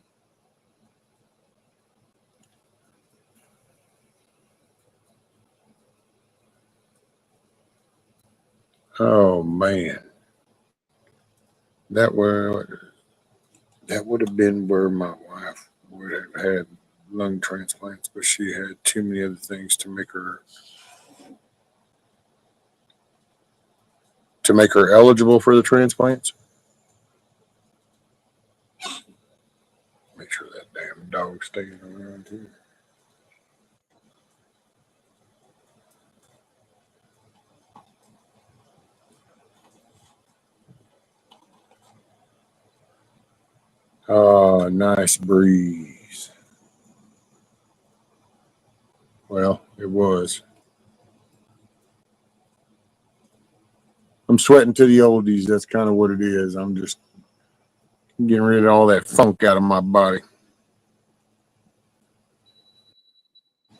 Oh man, that would that would have been where my wife would have had lung transplants, but she had too many other things to make her eligible for the transplants. Make sure that damn dog stays around too. Oh, nice breeze. Well, it was. I'm sweating to the oldies. That's kind of what it is. I'm just getting rid of all that funk out of my body.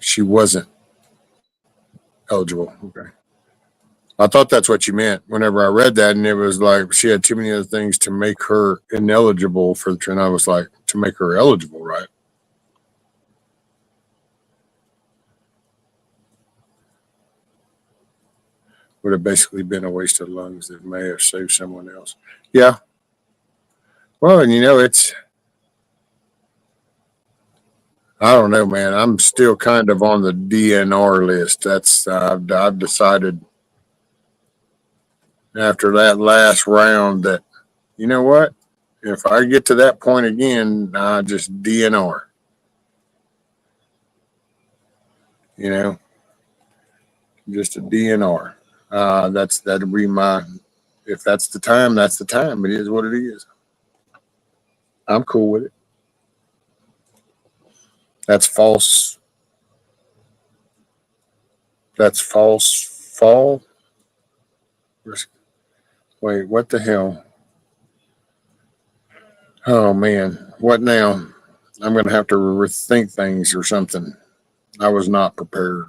She wasn't eligible. Okay. I thought that's what you meant whenever I read that, and it was like she had too many other things to make her ineligible for the trend. I was like, to make her eligible, right? Would have basically been a waste of lungs that may have saved someone else. Yeah. Well, and I don't know, man. I'm still kind of on the DNR list. That's I've decided after that last round that you know what, if I get to that point again, I just DNR. You know, just a DNR. That'll be my. If that's the time, that's the time. It is what it is. I'm cool with it. That's false. That's false. Fall. Wait, what the hell? Oh man, what now? I'm gonna have to rethink things or something. I was not prepared.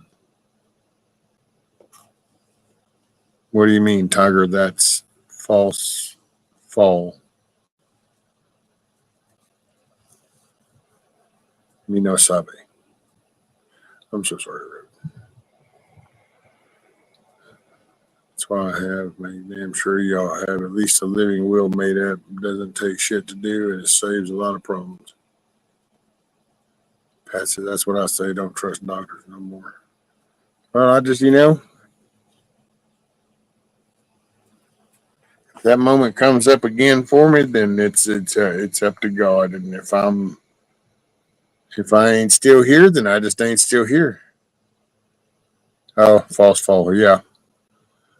What do you mean, Tiger? That's false. Fall. Me no sabe. I'm so sorry, Rick. That's why I have made damn sure y'all have at least a living will made up. It doesn't take shit to do, and it saves a lot of problems. Pat said, that's what I say. Don't trust doctors no more. Well, I just, if that moment comes up again for me, then it's up to God. And if I ain't still here, then I just ain't still here. Oh, false fall. Yeah.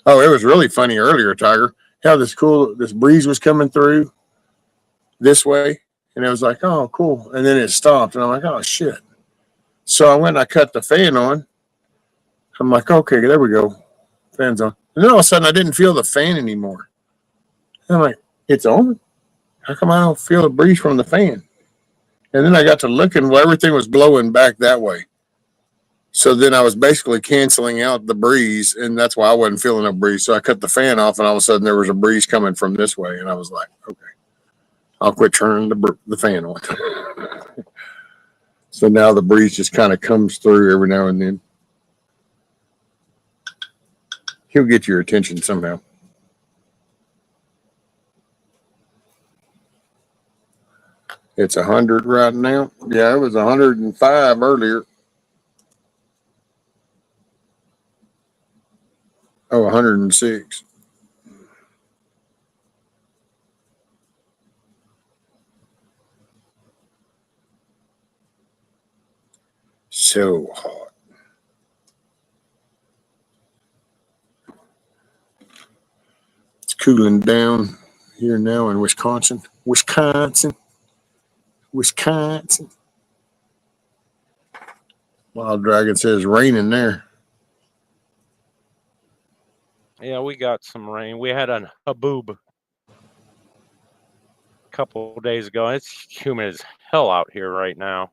Oh, it was really funny earlier, Tiger. How this breeze was coming through this way, and it was like, oh, cool. And then it stopped, and I'm like, oh shit. So I went and I cut the fan on. I'm like, okay, there we go. Fan's on. And then all of a sudden I didn't feel the fan anymore. And I'm like, it's on? How come I don't feel the breeze from the fan? And then I got to looking, well, everything was blowing back that way. So then I was basically canceling out the breeze, and that's why I wasn't feeling no breeze. So I cut the fan off, and all of a sudden there was a breeze coming from this way, and I was like, okay, I'll quit turning the fan on. So now the breeze just kind of comes through every now and then. He'll get your attention somehow. It's 100 right now. Yeah, it was 105 earlier. Oh, 106. So hot. It's cooling down here now in Wisconsin. Wisconsin. Wild Dragon says raining there. Yeah, we got some rain. We had a haboob a couple of days ago. It's humid as hell out here right now.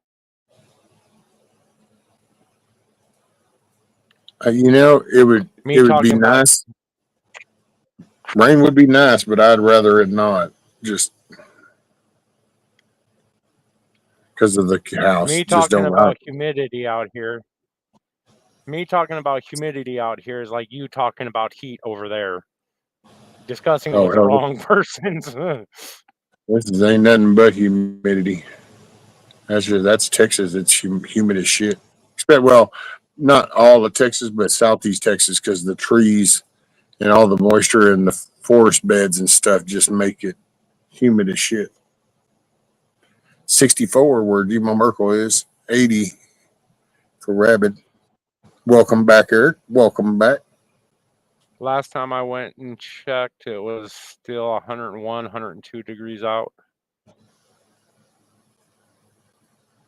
You know, it would be nice. Rain would be nice, but I'd rather it not. Just because of the house. Me Just talking don't about humidity out here. Me talking about humidity out here is like you talking about heat over there. Discussing with the wrong persons. This ain't nothing but humidity. That's Texas. It's humid as shit. Well, not all of Texas, but southeast Texas, because the trees and all the moisture and the forest beds and stuff just make it humid as shit. 64 where Demo Merkel is. 80 for Rabbit. Welcome back, Eric. Welcome back. Last time I went and checked, it was still 101, 102 degrees out.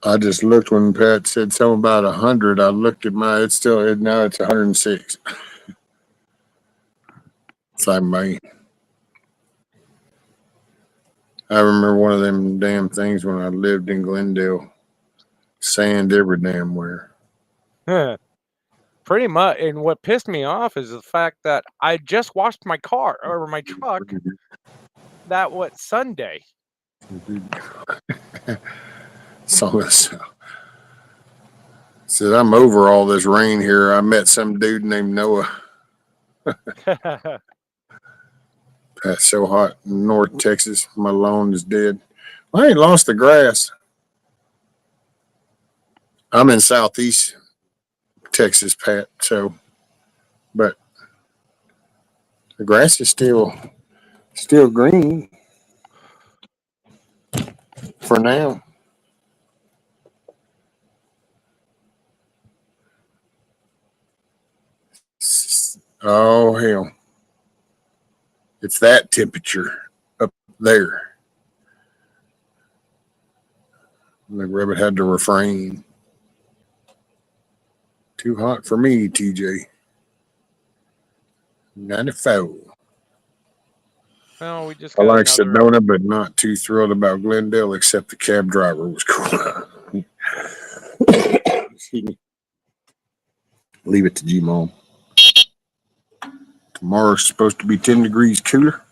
I just looked when Pat said something about 100. I looked at now it's 106. It's like, man. I remember one of them damn things when I lived in Glendale. Sand every damn where. Pretty much. And what pissed me off is the fact that I just washed my car or my truck Sunday. So said, I'm over all this rain here. I met some dude named Noah. That's so hot in North Texas. My lawn is dead. I ain't lost the grass. I'm in Southeast Texas, Pat. So, but the grass is still green for now. Oh hell! It's that temperature up there. The rabbit had to refrain. Too hot for me, TJ. 94. Well, we just I like Sedona, but not too thrilled about Glendale, except the cab driver was cool. Excuse me. Leave it to G-Mom. Tomorrow's supposed to be 10 degrees cooler.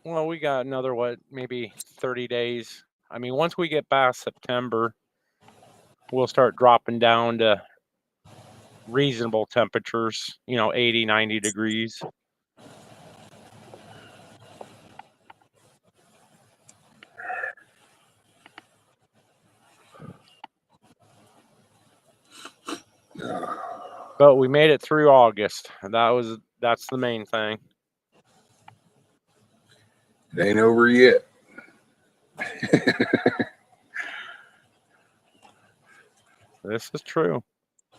Well, we got another, maybe 30 days. I mean, once we get past September, we'll start dropping down to reasonable temperatures, 80, 90 degrees. But we made it through August. That's the main thing. It ain't over yet. This is true.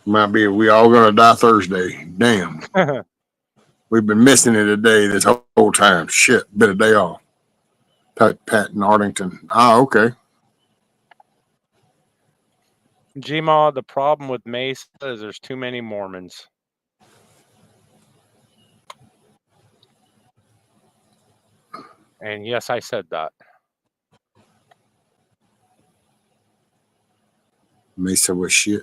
Might be we all gonna die Thursday. Damn. We've been missing it a day this whole time. Shit, been a day off. Pat in Arlington. Okay. Gma, the problem with Mesa is there's too many Mormons. And yes, I said that. Mesa was shit.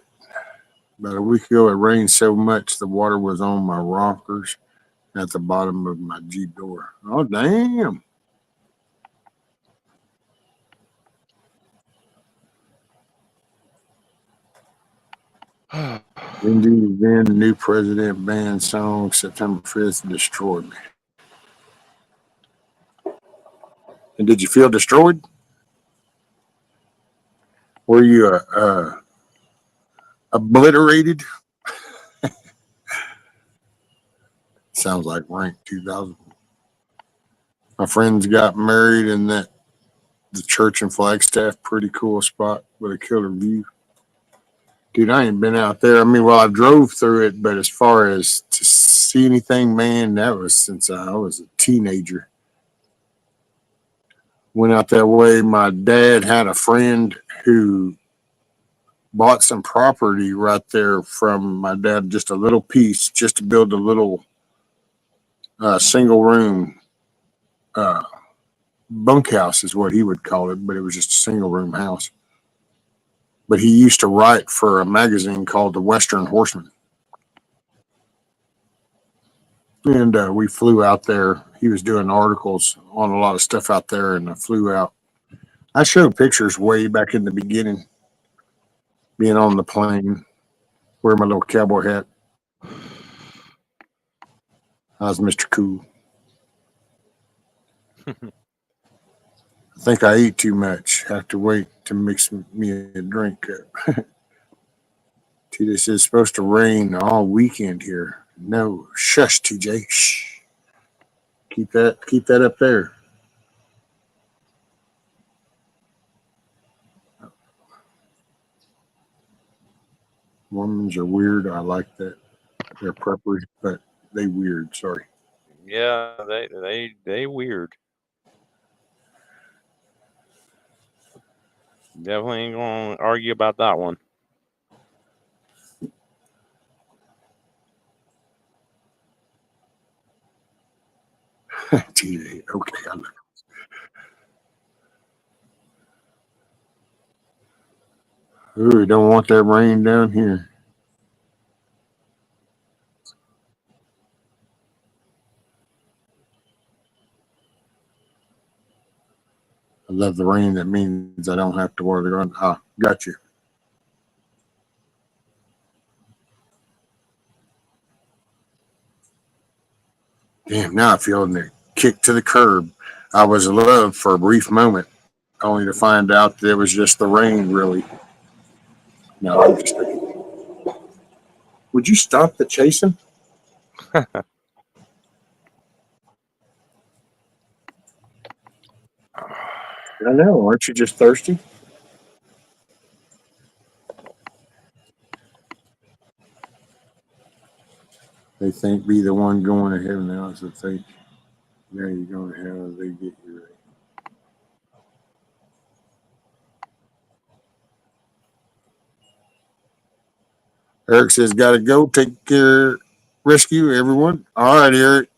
About a week ago, it rained so much the water was on my rockers at the bottom of my Jeep door. Oh, damn. Indeed, then the new president banned song September 5th destroyed me. And did you feel destroyed? Were you obliterated? Sounds like rank 2000. My friends got married in the church in Flagstaff. Pretty cool spot with a killer view. Dude, I ain't been out there. I mean, well, I drove through it, but as far as to see anything, man, that was since I was a teenager. Went out that way. My dad had a friend who bought some property right there from my dad, just a little piece, just to build a little single room uh, bunkhouse, is what he would call it, but it was just a single room house. But he used to write for a magazine called the Western Horseman. And we flew out there. He was doing articles on a lot of stuff out there, and I flew out. I showed pictures way back in the beginning, being on the plane, wearing my little cowboy hat. I was Mr. Cool. I think I ate too much. Have to wait to mix me a drink up. TJ says it's supposed to rain all weekend here. No, shush, TJ. Shh. Keep that up there. Mormons are weird. I like that. They're preppers, but they weird. Sorry. Yeah, they weird. Definitely ain't gonna argue about that one. TJ, okay. I love it. Ooh, we don't want that rain down here. I love the rain. That means I don't have to water the garden. Ah, got you. Damn, now I feel the kick to the curb. I was loved for a brief moment, only to find out that it was just the rain, really. No, I'm just. Would you stop the chasing? I know. Aren't you just thirsty? They think be the one going to heaven. They also think now you're going to hell. They get you right. Eric says, "Got to go. Take care. Rescue everyone." All right, Eric.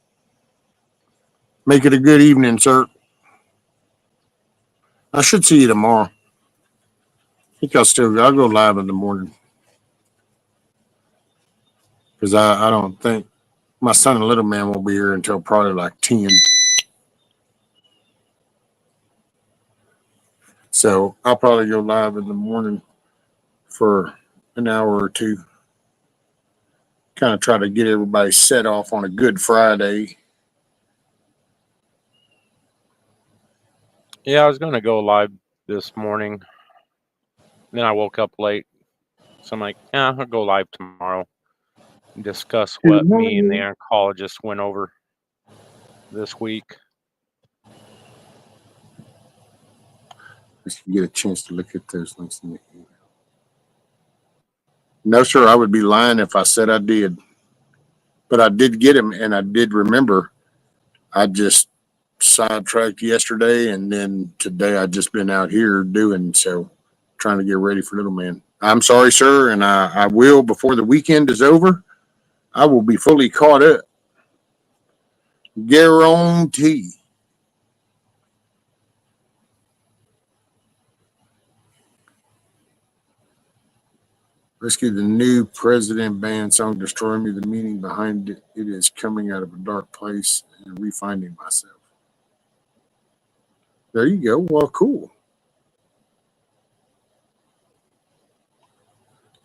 Make it a good evening, sir. I should see you tomorrow. I think I'll go live in the morning because I don't think my son and little man won't be here until probably like 10. So I'll probably go live in the morning for an hour or two. Kind of try to get everybody set off on a good Friday. Yeah, I was gonna go live this morning. Then I woke up late. So I'm like, yeah, I'll go live tomorrow and discuss Good what me and the morning. oncologist went over this week. Just get a chance to look at those links in the email. No, sir, I would be lying if I said I did. But I did get him, and I did remember. I just sidetracked yesterday, and then today I just been out here doing so, trying to get ready for little man. I'm sorry, sir, and I will before the weekend is over. I will be fully caught up. Guarantee. Rescue the new president band song Destroy Me. The meaning behind it, it is coming out of a dark place and refinding myself. There you go. Well, cool.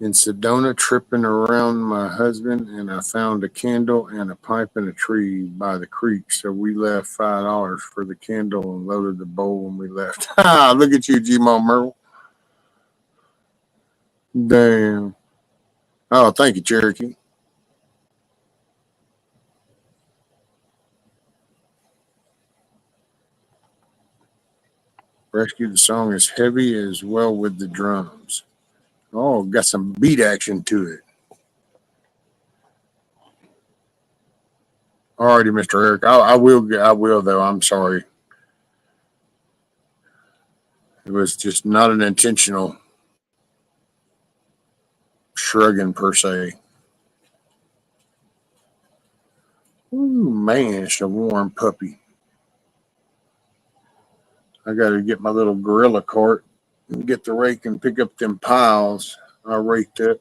In Sedona, tripping around my husband, and I found a candle and a pipe in a tree by the creek. So we left $5 for the candle and loaded the bowl when we left. Ha! Look at you, G-Mo Merle. Damn. Oh, thank you, Cherokee. Rescue the song is heavy as well with the drums. Oh, Oh, got some beat action to it. Alrighty, Mr. Eric. I will though. I'm sorry. It was just not an intentional shrugging per se. Ooh, man, it's a warm puppy. I got to get my little gorilla cart and get the rake and pick up them piles I raked up.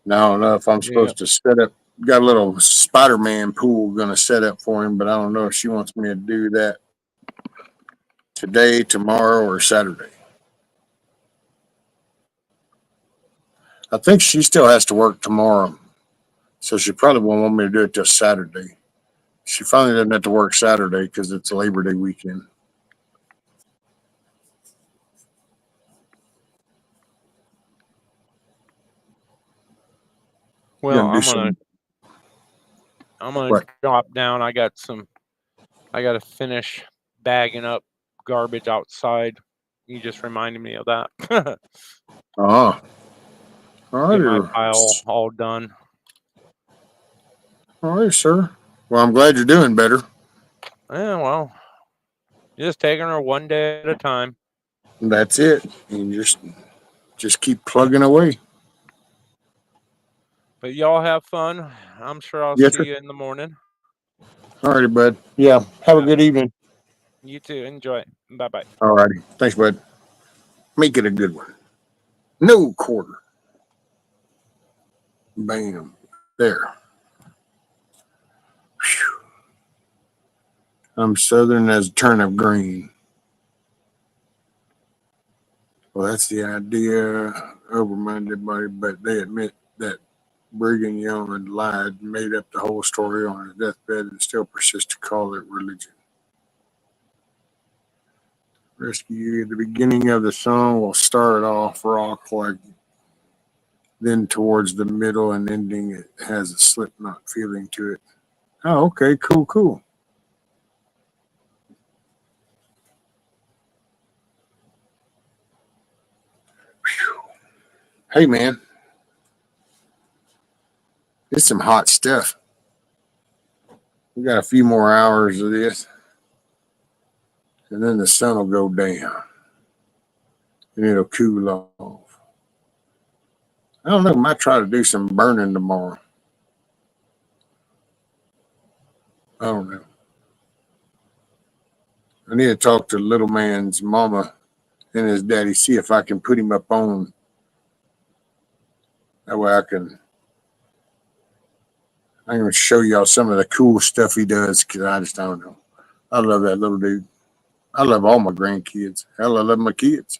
Now, I don't know if I'm supposed to set up. Got a little Spider-Man pool going to set up for him, but I don't know if she wants me to do that today, tomorrow, or Saturday. I think she still has to work tomorrow, so she probably won't want me to do it till Saturday. She finally doesn't have to work Saturday because it's Labor Day weekend. Well, I'm gonna drop down. I got to finish bagging up garbage outside. You just reminded me of that. All right. Get my pile all done. All right, sir. Well, I'm glad you're doing better. Yeah, well, just taking her one day at a time. That's it. And just keep plugging away. But y'all have fun. I'm sure I'll see you in the morning. All righty, bud. Yeah. Have a good evening. You too. Enjoy. Bye-bye. All righty. Thanks, bud. Make it a good one. No quarter. Bam. There. Whew. I'm southern as a turnip green. Well, that's the idea. Open-minded body, but they admit that Brigham Young had lied, made up the whole story on his deathbed, and still persist to call it religion. Rescue. The beginning of the song will start off rock like, then towards the middle and ending, it has a Slipknot feeling to it. Oh, okay, cool. Whew. Hey, man, it's some hot stuff. We got a few more hours of this, and then the sun will go down, and it'll cool off. I don't know. Might try to do some burning tomorrow. I don't know. I need to talk to little man's mama and his daddy, see if I can put him up on. That way I'm going to show y'all some of the cool stuff he does because I just don't know. I love that little dude. I love all my grandkids. Hell, I love my kids.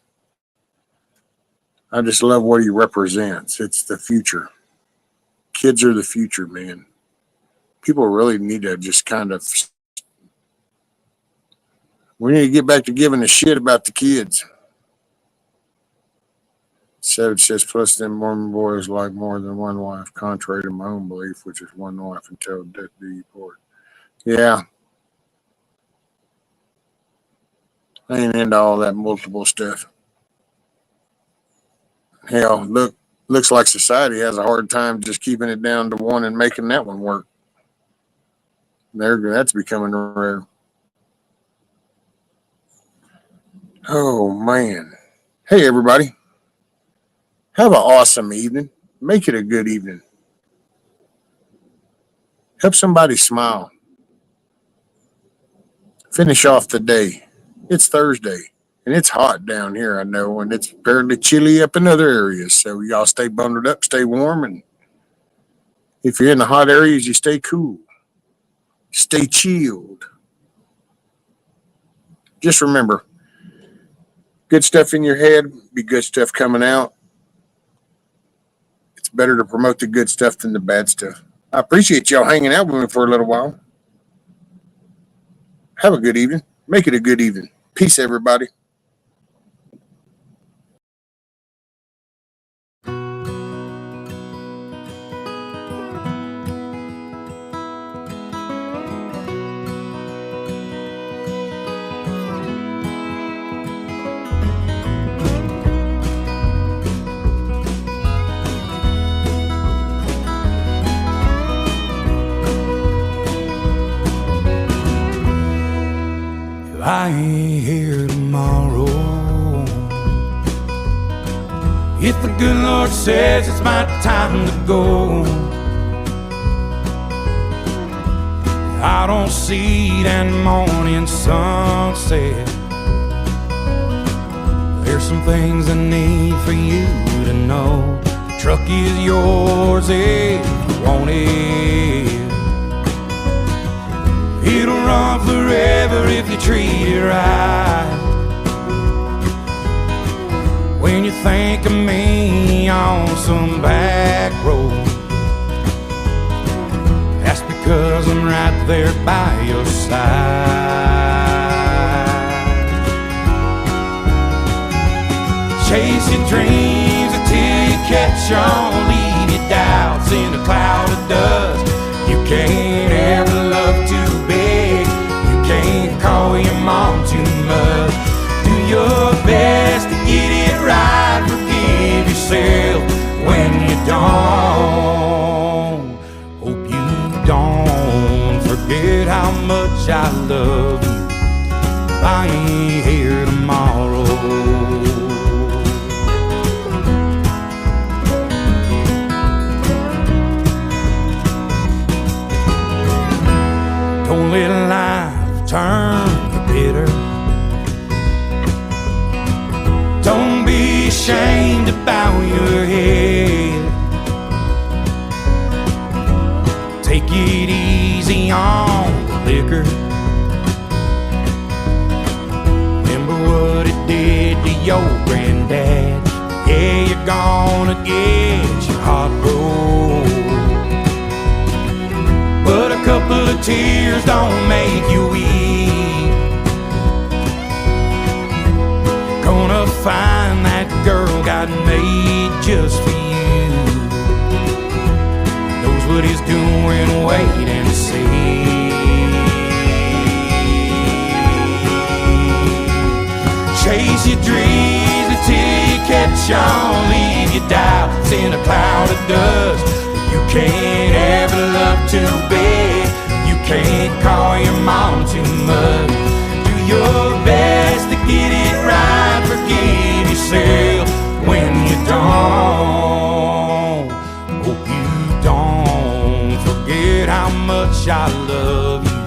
I just love what he represents. It's the future. Kids are the future, man. People really need to just kind of. We need to get back to giving a shit about the kids. Savage says, plus them Mormon boys like more than one wife, contrary to my own belief, which is one wife until death do you part. Yeah. I ain't into all that multiple stuff. Hell, looks like society has a hard time just keeping it down to one and making that one work. That's becoming rare. Oh, man. Hey, everybody. Have an awesome evening. Make it a good evening. Help somebody smile. Finish off the day. It's Thursday, and it's hot down here, I know, and it's fairly chilly up in other areas. So y'all stay bundled up, stay warm, and if you're in the hot areas, you stay cool. Stay chilled. Just remember, good stuff in your head, be good stuff coming out. It's better to promote the good stuff than the bad stuff. I appreciate y'all hanging out with me for a little while. Have a good evening. Make it a good evening. Peace, everybody. I ain't here tomorrow. If the good Lord says it's my time to go, I don't see that morning sunset. There's some things I need for you to know. The truck is yours if you want it. It'll run forever if you treat it right. When you think of me on some back road, that's because I'm right there by your side. Chase your dreams until you catch on. Leave your doubts in a cloud of dust. You can't ever love too big. You can't call your mom too much. Do your best to get it right. Forgive yourself when you don't. Hope you don't forget how much I love you. I ain't here tomorrow. Don't let life turn you bitter. Don't be ashamed to bow your head. Take it easy on the liquor. Remember what it did to your granddad. Yeah, you're gonna get your heart broke, but a couple of tears don't make you weep. Gonna find that girl God made just for you. Knows what he's doing, wait and see. Chase your dreams until you catch on. Leave your doubts in a cloud of dust. You can't ever love too big. You can't call your mom too much. Do your best to get it right. Forgive yourself when you don't. Hope you don't forget how much I love you.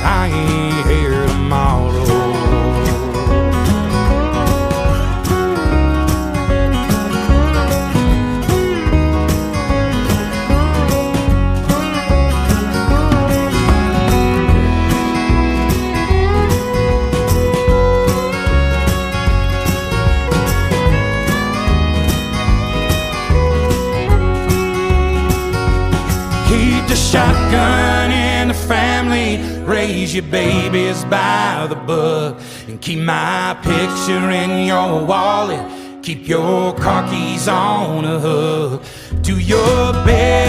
I ain't here tomorrow. The shotgun in the family, raise your babies by the book, and keep my picture in your wallet. Keep your car keys on a hook. Do your best